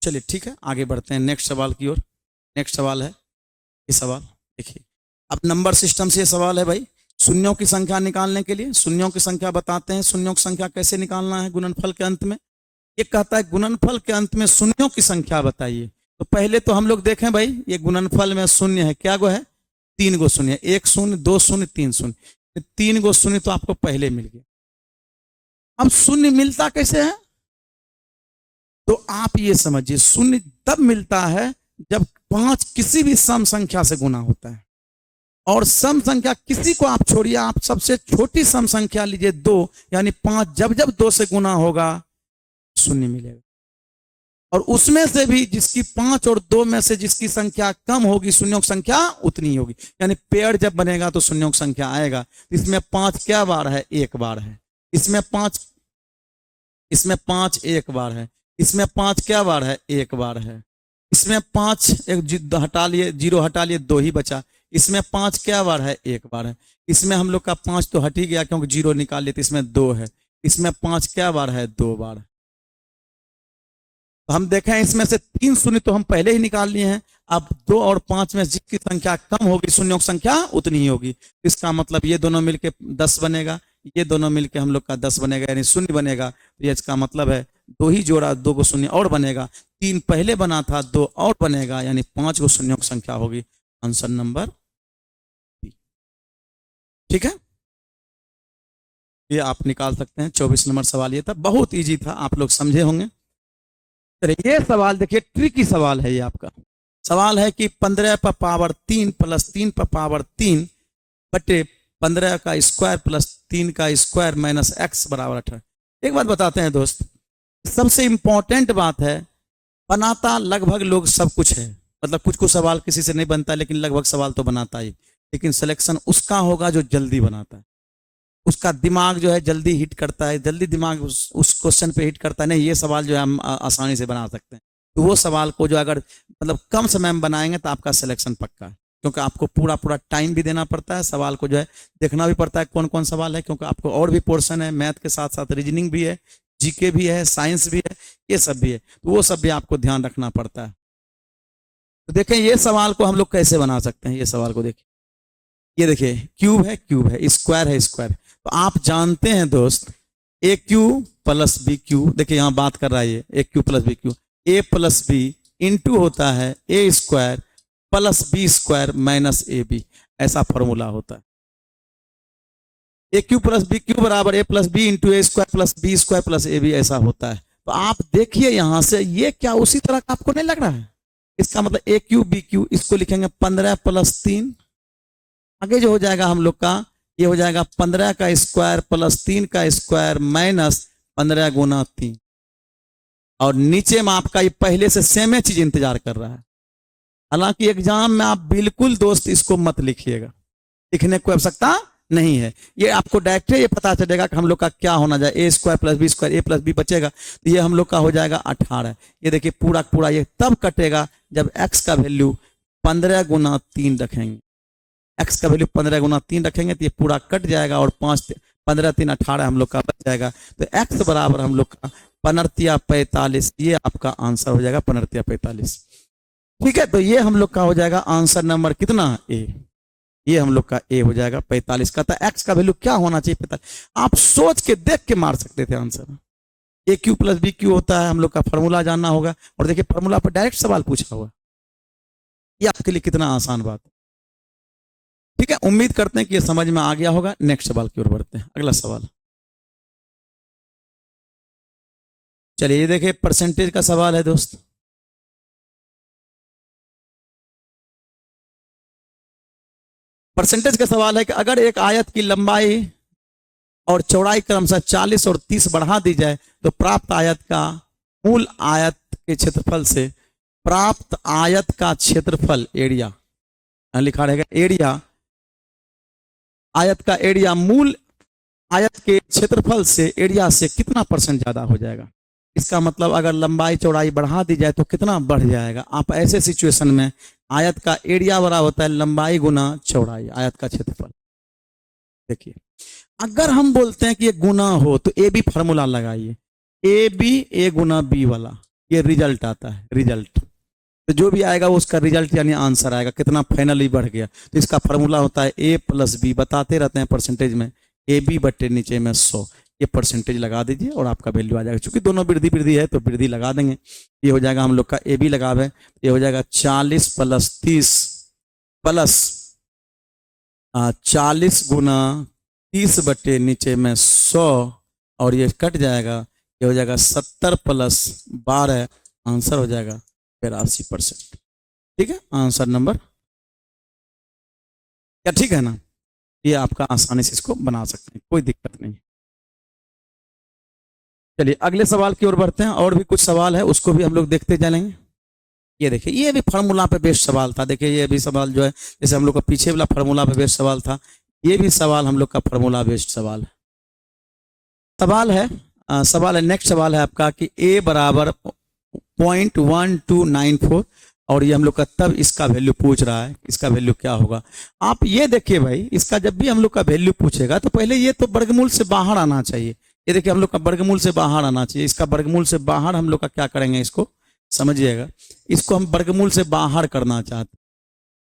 चलिए ठीक है, आगे बढ़ते हैं नेक्स्ट सवाल की ओर। नेक्स्ट सवाल है ये सवाल देखिए, अब नंबर सिस्टम से ये सवाल है भाई, शून्यों की संख्या निकालने के लिए शून्यों की संख्या बताते हैं। शून्यों की संख्या कैसे निकालना है गुणनफल के अंत में? ये कहता है गुणनफल के अंत में शून्यों की संख्या बताइए। तो पहले तो हम लोग देखें भाई, ये गुणनफल में शून्य है, क्या गो है? 3 गो शून्य, 1 शून्य 2 शून्य 3 शून्य, 3 गो शून्य तो आपको पहले मिल गया। अब शून्य मिलता कैसे है? तो आप ये समझिए, शून्य तब मिलता है जब 5 किसी भी सम संख्या से गुना होता है। और सम संख्या किसी को आप छोड़िए, आप सबसे छोटी सम संख्या लीजिए 2, यानी 5, जब जब 2 से गुना होगा शून्य मिलेगा। और उसमें से भी जिसकी 5 और 2 में से जिसकी संख्या कम होगी, शून्यों की संख्या उतनी ही होगी। यानी पेड़ जब बनेगा तो शून्यों की संख्या आएगा। इसमें 5 क्या बार है? 1 बार है। इसमें 5 1 बार है। इसमें 5 क्या बार है? 1 बार है। इसमें 5 एक हटा लिए, 0 हटा लिए, 2 ही बचा। इसमें 5 क्या बार है? 1 बार है। इसमें हम लोग का 5 तो हट ही गया क्योंकि 0 निकाल लिए, तो इसमें 2 है। इसमें 5 क्या बार है? 2 बार। तो हम देखें इसमें से 3 शून्य तो हम पहले ही निकाल लिए हैं। अब 2 और 5 में जिसकी संख्या कम होगी शून्यों की संख्या उतनी ही होगी। इसका मतलब ये दोनों मिलके 10 बनेगा, ये दोनों मिलके हम लोग का 10 बनेगा, यानी शून्य बनेगा। तो ये इसका मतलब है 2 ही जोड़ा, 2 को शून्य और बनेगा। 3 पहले बना था, 2 और बनेगा, यानी 5 गो शून्यों की संख्या होगी। Answer number B. ठीक है, ये आप निकाल सकते हैं। 24 नंबर सवाल ये था, बहुत इजी था, आप लोग समझे होंगे। ये सवाल देखिए, ट्रिकी सवाल है ये आपका। सवाल है कि 15 पर पावर 3 प्लस 3 पर पावर 3 बटे 15 का स्क्वायर प्लस 3 का स्क्वायर माइनस x बराबर 18। एक बात बताते हैं दोस्त, सबसे इंपॉर्टेंट बात है, बनाता लगभग लोग सब कुछ है, मतलब कुछ कुछ सवाल किसी से नहीं बनता, लेकिन लगभग सवाल तो बनाता ही। लेकिन सिलेक्शन उसका होगा जो जल्दी बनाता है, उसका दिमाग जो है जल्दी हिट करता है, जल्दी दिमाग उस क्वेश्चन पे हिट करता है। नहीं, ये सवाल जो है हम आसानी से बना सकते हैं। तो वो सवाल को जो अगर मतलब कम समय में बनाएंगे तो आपका सिलेक्शन पक्का है, क्योंकि आपको पूरा पूरा टाइम भी देना पड़ता है, सवाल को जो है देखना भी पड़ता है कौन कौन सवाल है, क्योंकि आपको और भी पोर्शन है, मैथ के साथ साथ रीजनिंग भी है, जीके भी है, साइंस भी है, ये सब भी है। तो वो सब भी आपको ध्यान रखना पड़ता है। तो देखें ये सवाल को हम लोग कैसे बना सकते हैं। ये सवाल को देखिए, ये देखिए क्यूब है, क्यूब है, स्क्वायर है, स्क्वायर। तो आप जानते हैं दोस्त, a cube plus b cube, देखिए यहां बात कर रहा है ये a cube plus b cube, a plus b into होता है a square plus B square minus a b, ऐसा फॉर्मूला होता है। A cube plus b cube बराबर a plus b into a square plus B square plus a b, ऐसा होता है। तो आप देखिए यहां से, ये क्या उसी तरह का आपको नहीं लग रहा है? इसका मतलब ए क्यू बी क्यू, इसको लिखेंगे 15 प्लस 3, आगे जो हो जाएगा हम लोग का, ये हो जाएगा 15 का स्क्वायर प्लस 3 का स्क्वायर माइनस 15 गुना 3। और नीचे में आपका ये पहले से सेम चीज इंतजार कर रहा है। हालांकि एग्जाम में आप बिल्कुल दोस्त इसको मत लिखिएगा, लिखने की आवश्यकता नहीं है। ये आपको डायरेक्ट ये पता चलेगा कि हम लोग का क्या होना जाए, ए स्क्वायर प्लस बी स्क्वायर, ए प्लस बी बचेगा, तो ये हम लोग का हो जाएगा 18। ये देखिए पूरा पूरा ये तब कटेगा जब x का वैल्यू 15 गुना 3 रखेंगे। x का वैल्यू 15 गुना 3 रखेंगे तो ये पूरा कट जाएगा, और 5 15 3 18 हम लोग का बच जाएगा। तो x बराबर हम लोग का 15 45, ये आपका आंसर हो जाएगा 15 45। ठीक है, तो ये हम लोग का हो जाएगा आंसर नंबर कितना? ए। ये हम लोग का ए हो जाएगा 45 का। था x का वैल्यू क्या होना चाहिए 45, आप सोच के देख के मार सकते थे आंसर। ए क्यू प्लस बी क्यू होता है, हम लोग का फॉर्मूला जानना होगा, और देखिए फॉर्मूला पर डायरेक्ट सवाल पूछा हुआ, ये आपके लिए कितना आसान बात है। ठीक है, उम्मीद करते हैं कि ये समझ में आ गया होगा। नेक्स्ट सवाल की ओर बढ़ते हैं। अगला सवाल चलिए, ये देखिए परसेंटेज का सवाल है दोस्त। परसेंटेज का सवाल है कि अगर एक आयत की लंबाई और चौड़ाई क्रमशः 40 और 30 बढ़ा दी जाए तो प्राप्त आयत का मूल आयत के क्षेत्रफल से प्राप्त आयत का क्षेत्रफल एरिया, लिखा रहेगा एरिया, आयत का एरिया मूल आयत के क्षेत्रफल से एरिया से कितना परसेंट ज्यादा हो जाएगा। इसका मतलब अगर लंबाई चौड़ाई बढ़ा दी जाए तो कितना बढ़ जाएगा। आप ऐसे सिचुएशन में आयत का एरिया बराबर होता है लंबाई गुना चौड़ाई, आयत का क्षेत्रफल। देखिए अगर हम बोलते हैं कि ये गुना हो तो ए बी फॉर्मूला लगाइए, A B A Guna B वाला, ये रिजल्ट आता है, रिजल्ट तो जो भी आएगा वो उसका रिजल्ट यानी आंसर आएगा, कितना फाइनली बढ़ गया। तो इसका फॉर्मूला होता है ए प्लस बी, बताते रहते हैं परसेंटेज में, ए बी बटे नीचे में 100, ये परसेंटेज लगा दीजिए और आपका वैल्यू आ जाएगा। क्योंकि दोनों वृद्धि वृद्धि है तो वृद्धि लगा देंगे, ये हो जाएगा हम लोग का ए बी लगावे, ये हो जाएगा 40 प्लस 30 प्लस 40 गुना 30 बटे नीचे में 100 और ये कट जाएगा, ये हो जाएगा 70 प्लस 12, आंसर हो जाएगा 82%। ठीक है, आंसर नंबर क्या, ठीक है ना। ये आपका आसानी से इसको बना सकते हैं, कोई दिक्कत नहीं। चलिए अगले सवाल की ओर बढ़ते हैं, और भी कुछ सवाल है उसको भी हम लोग देखते चलेंगे। ये देखिए ये भी फार्मूला पे बेस्ड सवाल था। देखिए ये भी सवाल जो है, जैसे हम लोग का पीछे वाला फार्मूला पे बेस्ड सवाल था, ये भी सवाल हम लोग का फार्मूला बेस्ड सवाल है। सवाल है नेक्स्ट सवाल है आपका कि a बराबर 0.1294 और ये हम लोग का तब इसका वैल्यू पूछ रहा है, इसका वैल्यू क्या होगा। आप ये देखिए भाई, इसका जब भी हम लोग का वैल्यू पूछेगा तो पहले ये तो वर्गमूल से बाहर आना चाहिए। ये देखिए हम लोग का वर्गमूल से बाहर आना चाहिए, इसका वर्गमूल से बाहर हम लोग का क्या करेंगे, इसको समझिएगा, इसको हम वर्गमूल से बाहर करना चाहते हैं,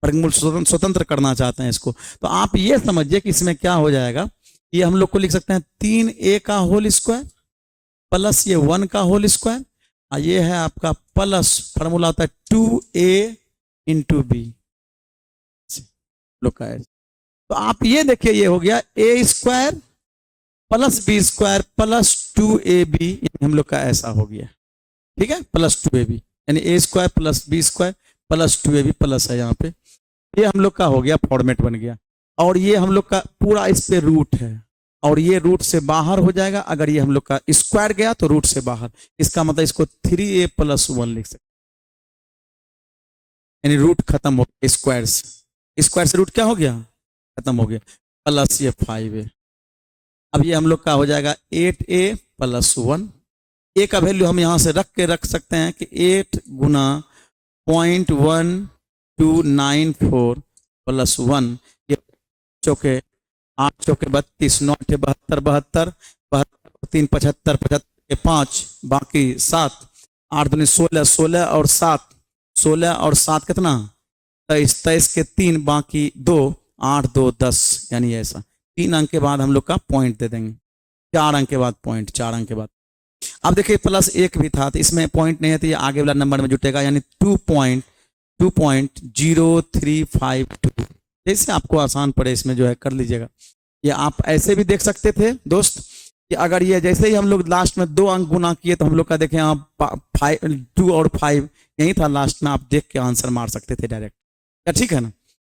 वर्गमूल स्वतंत्र करना चाहते हैं इसको। तो आप ये समझिए कि इसमें क्या हो जाएगा, ये हम लोग को लिख सकते हैं 3a का होल स्क्वायर प्लस ये 1 का होल स्क्वायर, और ये है आपका प्लस फॉर्मूला होता है 2a इंटू बी लोग का। तो आप ये देखिए ये हो गया a square plus B square plus 2ab, हम लोग का ऐसा हो गया, ठीक है, प्लस 2ab यानी a square plus B square plus 2ab plus है यहाँ पे, ये हम लोग का हो गया फॉर्मेट बन गया। और ये हम लोग का पूरा इस पे रूट है और ये रूट से बाहर हो जाएगा, अगर ये हम लोग का स्क्वायर गया तो रूट से बाहर, इसका मतलब इसको 3a प्लस 1 लिख सकते, यानी रूट खत्म हो गया स्क्वायर से, स्क्वायर से रूट क्या हो गया, खत्म हो गया, प्लस ये 5a। अब ये हम लोग का हो जाएगा 8a प्लस 1, a का वैल्यू हम यहां से रख सकते हैं कि 8 गुना 0.1294 प्लस 1, ये चौके 8 चौके 32, 9 72 72 3 75 75 5 बाकी 7, 8 दूनी 16 16 और 7 16 और 7 कितना 23 23 के 3 बाकी 2 8 2 10, यानी ऐसा 3 अंक के बाद हम लोग का पॉइंट दे देंगे, 4 अंक के बाद पॉइंट, 4 अंक के बाद। अब देखिए प्लस 1 भी था तो इसमें पॉइंट नहीं है तो ये आगे वाला नंबर में जुटेगा, यानी 2.0352, जैसे आपको आसान पड़े इसमें जो है कर लीजिएगा। ये आप ऐसे भी देख सकते थे दोस्त कि अगर ये जैसे ही हम लोग लास्ट में 2 अंक गुना किए तो हम लोग का देखें यहाँ 2 और 5 यही था लास्ट में, आप देख के आंसर मार सकते थे डायरेक्ट, क्या ठीक है ना।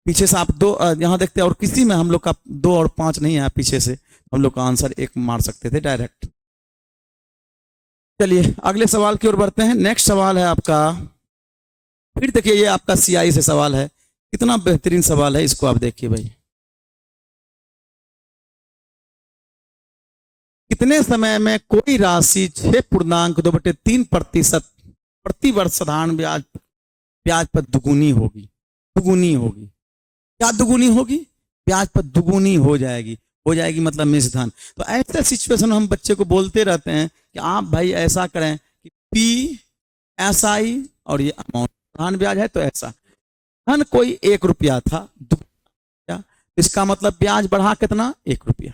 पीछे से आप 2 यहाँ देखते हैं और किसी में हम लोग का 2 और 5 नहीं है पीछे से, हम लोग का आंसर 1 मार सकते थे डायरेक्ट। चलिए अगले सवाल की ओर बढ़ते हैं। नेक्स्ट सवाल है आपका, फिर देखिए ये आपका CI से सवाल है, कितना बेहतरीन सवाल है, इसको आप देखिए भाई। कितने समय में कोई राशि 6.2/3% प्रति वर्ष साधारण ब्याज पर दुगुनी होगी, क्या दुगुनी होगी, ब्याज पर दुगुनी हो जाएगी मतलब मिस धन। तो ऐसे सिचुएशन हम बच्चे को बोलते रहते हैं कि आप भाई ऐसा करें कि PSI और ये अमाउंट साधारण ब्याज है तो ऐसा, धन कोई 1 रुपया था, इसका मतलब ब्याज बढ़ा कितना 1 रुपया,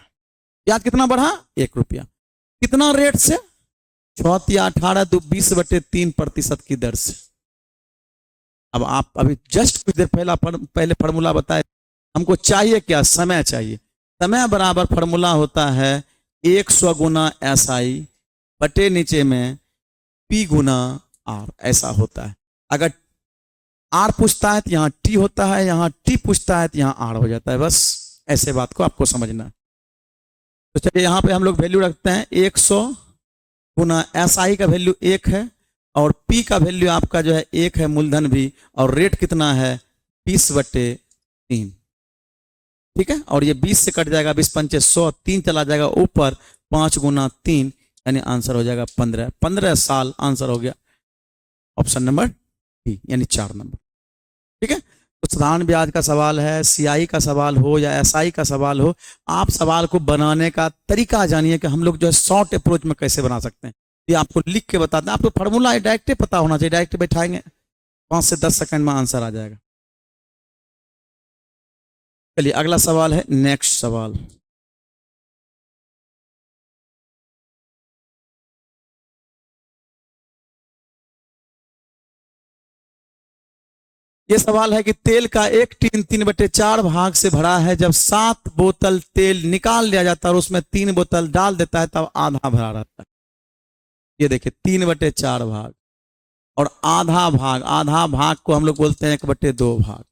ब्याज कितना बढ़ा 1 रुपया, कितना रेट से 6×18=20/3% की दर से। अब आप अभी जस्ट कुछ देर पहले फॉर्मूला बताए, हमको चाहिए क्या, समय चाहिए, समय बराबर फॉर्मूला होता है 100 गुना SI बटे नीचे में P गुना R, ऐसा होता है। अगर R पूछता है तो यहाँ T होता है, यहाँ T पूछता है तो यहाँ R हो जाता है, बस ऐसे बात को आपको समझना है। तो चलिए यहाँ पे हम लोग वैल्यू रखते हैं 100 गुना SI का वैल्यू 1 है और P का वैल्यू आपका जो है 1 है मूलधन भी, और रेट कितना है 20/3। ठीक है, और ये 20 से कट जाएगा, 20 पंचे 100, 3 चला जाएगा ऊपर, 5 गुना 3 यानी आंसर हो जाएगा 15। 15 साल आंसर हो गया ऑप्शन नंबर डी यानी 4 नंबर। ठीक है, तो साधारण ब्याज का सवाल है, सीआई का सवाल हो या एसआई का सवाल हो, आप सवाल को बनाने का तरीका जानिए कि हम लोग जो है शॉर्ट अप्रोच में कैसे बना सकते हैं। ये आपको लिख के बताते हैं, आपको फॉर्मूला डायरेक्ट पता होना चाहिए, डायरेक्ट बैठाएंगे 5 से 10 सेकंड में आंसर आ जाएगा। चलिए अगला सवाल है, नेक्स्ट सवाल। ये सवाल है कि तेल का एक टीन 3/4 भाग से भरा है, जब 7 बोतल तेल निकाल लिया जाता है और उसमें 3 बोतल डाल देता है तब आधा भरा रहता है। ये देखिए 3/4 भाग और आधा भाग को हम लोग बोलते हैं 1/2 भाग।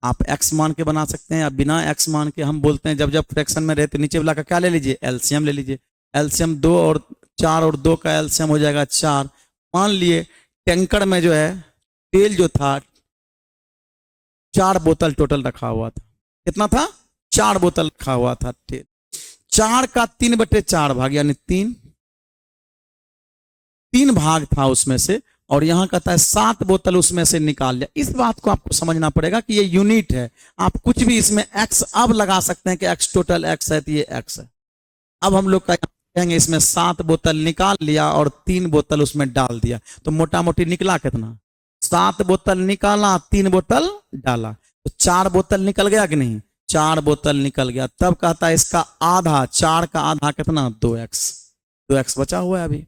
आप x मान के बना सकते हैं या बिना x मान के। हम बोलते हैं जब जब फ्रैक्शन में रहते नीचे वाला का क्या ले लीजिए, एलसीएम ले लीजिए। एलसीएम 2 और 4 और 2 का एलसीएम हो जाएगा 4। मान लिए टैंकर में जो है तेल जो था 4 बोतल टोटल रखा हुआ था। कितना था? 4 बोतल रखा हुआ था तेल। 4 का 3/4 भाग यानी 3 भाग था उसमें से, और यहां कहता है 7 बोतल उसमें से निकाल लिया। इस बात को आपको समझना पड़ेगा कि ये यूनिट है। आप कुछ भी इसमें x अब लगा सकते हैं कि x टोटल x है तो ये x है। अब हम लोग कहेंगे इसमें 7 बोतल निकाल लिया और 3 बोतल उसमें डाल दिया, तो मोटा मोटी निकला कितना? 7 बोतल निकाला, 3 बोतल डाला, तो 4 बोतल निकल गया कि नहीं? 4 बोतल निकल गया। तब कहता है इसका आधा, 4 का आधा कितना? 2x बचा हुआ है अभी।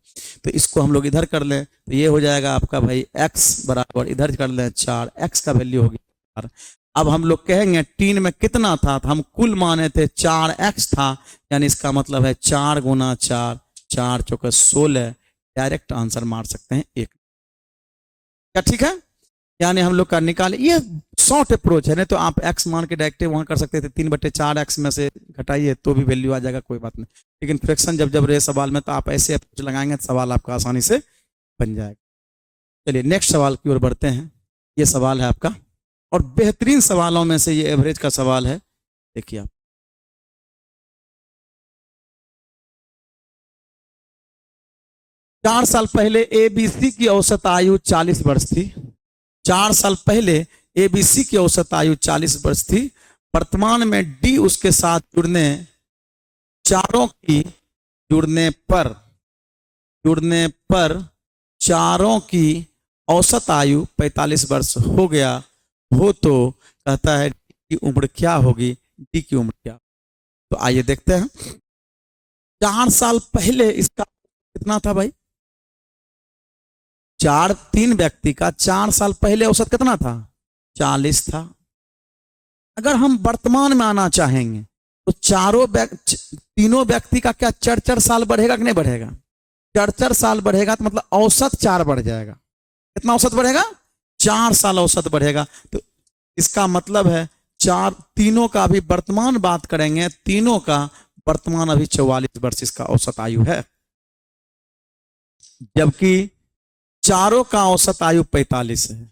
तो इसको हम लोग इधर कर लें तो ये हो जाएगा आपका भाई x बराबर, इधर कर लें 4, x का वैल्यू होगी 4। अब हम लोग कहेंगे टीन में कितना था, तो हम कुल माने थे 4x था, यानी इसका मतलब है 4 गुना 4, 4 चौके 16। डायरेक्ट आंसर मार सकते हैं 1। क्या ठीक है? यानी हम लोग का निकाले, ये शॉर्ट अप्रोच है। नहीं तो आप x मान के डायरेक्ट वहां कर सकते थे, 3/4 x में से घटाइए तो भी वैल्यू आ जाएगा, कोई बात नहीं। लेकिन फ्रैक्शन जब जब रहे सवाल में तो आप ऐसे अप्रोच लगाएंगे तो सवाल आपका आसानी से बन जाएगा। चलिए नेक्स्ट सवाल की ओर बढ़ते हैं। ये सवाल है आपका, और बेहतरीन सवालों में से ये एवरेज का सवाल है। देखिए आप, 4 साल पहले एबीसी की औसत आयु 40 वर्ष थी। 4 साल पहले एबीसी की औसत आयु 40 वर्ष थी। वर्तमान में डी उसके साथ जुड़ने पर चारों की औसत आयु 45 वर्ष हो गया हो, तो कहता है डी की उम्र क्या होगी? डी की उम्र क्या? तो आइए देखते हैं। 4 साल पहले इसका कितना था भाई? 3 व्यक्ति का 4 साल पहले औसत कितना था? 40 था। अगर हम वर्तमान में आना चाहेंगे तो तीनों व्यक्ति का क्या 4 साल बढ़ेगा कि नहीं बढ़ेगा? 4 साल बढ़ेगा, तो मतलब औसत 4 बढ़ जाएगा। कितना औसत बढ़ेगा? 4 साल औसत बढ़ेगा। तो इसका मतलब है तीनों का अभी वर्तमान बात करेंगे, तीनों का वर्तमान अभी 44 वर्ष इसका औसत आयु है, जबकि चारों का औसत आयु 45 है।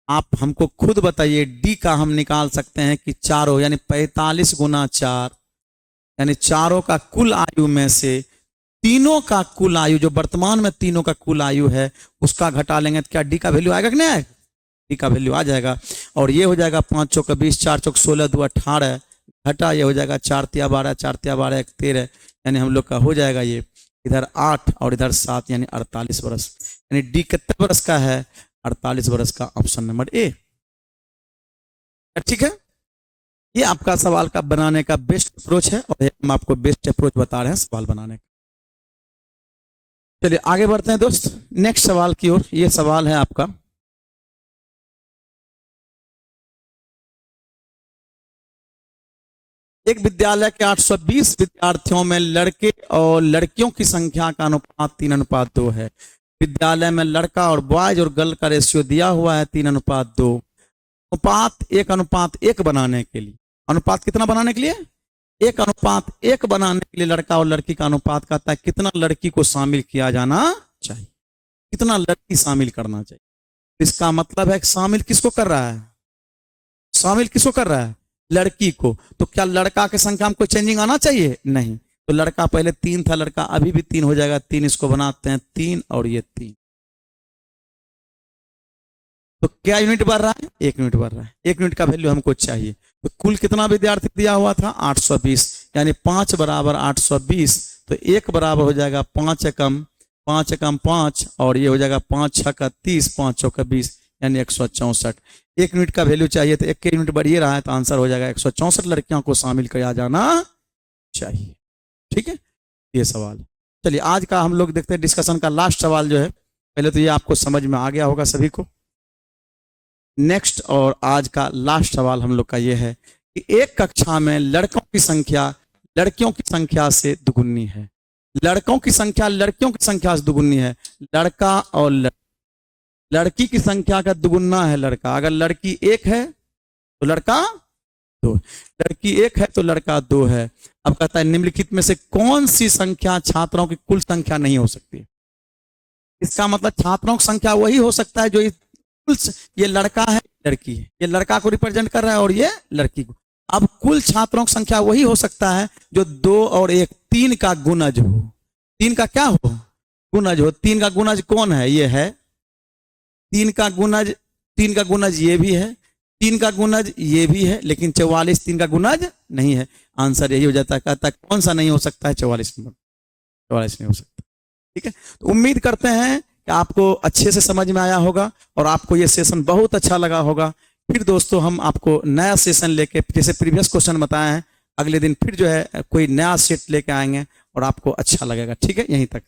आप हमको खुद बताइए, डी का हम निकाल सकते हैं कि चारों यानी 45 गुना 4 यानी चारों का कुल आयु में से तीनों का कुल आयु, जो वर्तमान में तीनों का कुल आयु है, उसका घटा लेंगे तो क्या डी का वैल्यू आएगा कि नहीं आएगा? डी का वैल्यू आ जाएगा। और ये हो जाएगा 5 चौका 20, 4 चौक 16, 2 18, घटा ये हो जाएगा 4 तिया 12, 4 तिया 12, 1 13, यानी हम लोग का हो जाएगा ये इधर 8 और इधर 7 यानी 48 वर्ष। यानी डी कितने वर्ष का है? 48 वर्ष का, ऑप्शन नंबर ए। ठीक है, ये आपका सवाल का बनाने का बेस्ट अप्रोच है, और हम आपको बेस्ट अप्रोच बता रहे हैं सवाल बनाने का। चलिए आगे बढ़ते हैं दोस्त नेक्स्ट सवाल की ओर। ये सवाल है आपका, एक विद्यालय के 820 विद्यार्थियों में लड़के और लड़कियों की संख्या का अनुपात 3:2 है। विद्यालय में लड़का और बॉयज और गर्ल का रेशियो दिया हुआ है 3:2। अनुपात 1:1 बनाने के लिए, अनुपात कितना बनाने के लिए? 1:1 बनाने के लिए लड़का और लड़की का अनुपात कहता है कितना लड़की को शामिल किया जाना चाहिए, कितना लड़की शामिल करना चाहिए। इसका मतलब है शामिल किसको कर रहा है? शामिल किसको कर रहा है? लड़की को, तो क्या लड़का की संख्या में कोई चेंजिंग आना चाहिए? नहीं। तो लड़का पहले 3 था, लड़का अभी भी 3 हो जाएगा। 3 इसको बनाते हैं 3 और ये 3, तो क्या यूनिट बढ़ रहा है? 1 यूनिट बढ़ रहा है। 1 यूनिट का वैल्यू हमको चाहिए। तो कुल कितना विद्यार्थी दिया हुआ था? 820, यानी 5 बराबर 820। तो 1 बराबर हो जाएगा 5 एकम 5 और ये हो जाएगा 5 छक्का 30, 5 चौका 20, यानी 164। 1 यूनिट का वैल्यू चाहिए, तो 1 के यूनिट बढ़िए रहा है, तो आंसर हो जाएगा 164 लड़कियों को शामिल किया जाना चाहिए। ठीक है, ये सवाल। चलिए आज का हम लोग देखते हैं डिस्कशन का लास्ट सवाल जो है, पहले तो ये आपको समझ में आ गया होगा सभी को। नेक्स्ट और आज का लास्ट सवाल हम लोग का ये है कि एक कक्षा में लड़कों की संख्या लड़कियों की संख्या से दुगुनी है। लड़कों की संख्या लड़कियों की संख्या से दुगुनी है। लड़का और लड़की की संख्या का दुगुना है लड़का। अगर लड़की 1 है तो लड़का 2, लड़की 1 है तो लड़का 2 है। अब कहता है निम्नलिखित में से कौन सी संख्या छात्रों की कुल संख्या नहीं हो सकती? इसका मतलब छात्रों की संख्या वही हो सकता है जो ये लड़का है, लड़की है, ये लड़का को रिप्रेजेंट कर रहा है और ये लड़की को। अब कुल छात्रों की संख्या वही हो सकता है जो 2 और 1 3 का गुणज हो। 3 का क्या हो? गुणज हो। 3 का गुणज कौन है? ये है 3 का गुणज। 3 का गुणज ये भी है, 3 का गुणज ये भी है, लेकिन 44 3 का गुणज नहीं है। आंसर यही हो जाता है। कहता है कौन सा नहीं हो सकता है? 44 नंबर, 44 नहीं हो सकता। ठीक है, तो उम्मीद करते हैं कि आपको अच्छे से समझ में आया होगा और आपको ये सेशन बहुत अच्छा लगा होगा। फिर दोस्तों हम आपको नया सेशन लेके, जैसे प्रीवियस क्वेश्चन बताए हैं, अगले दिन फिर जो है कोई नया सेट लेके आएंगे और आपको अच्छा लगेगा। ठीक है, यहीं तक।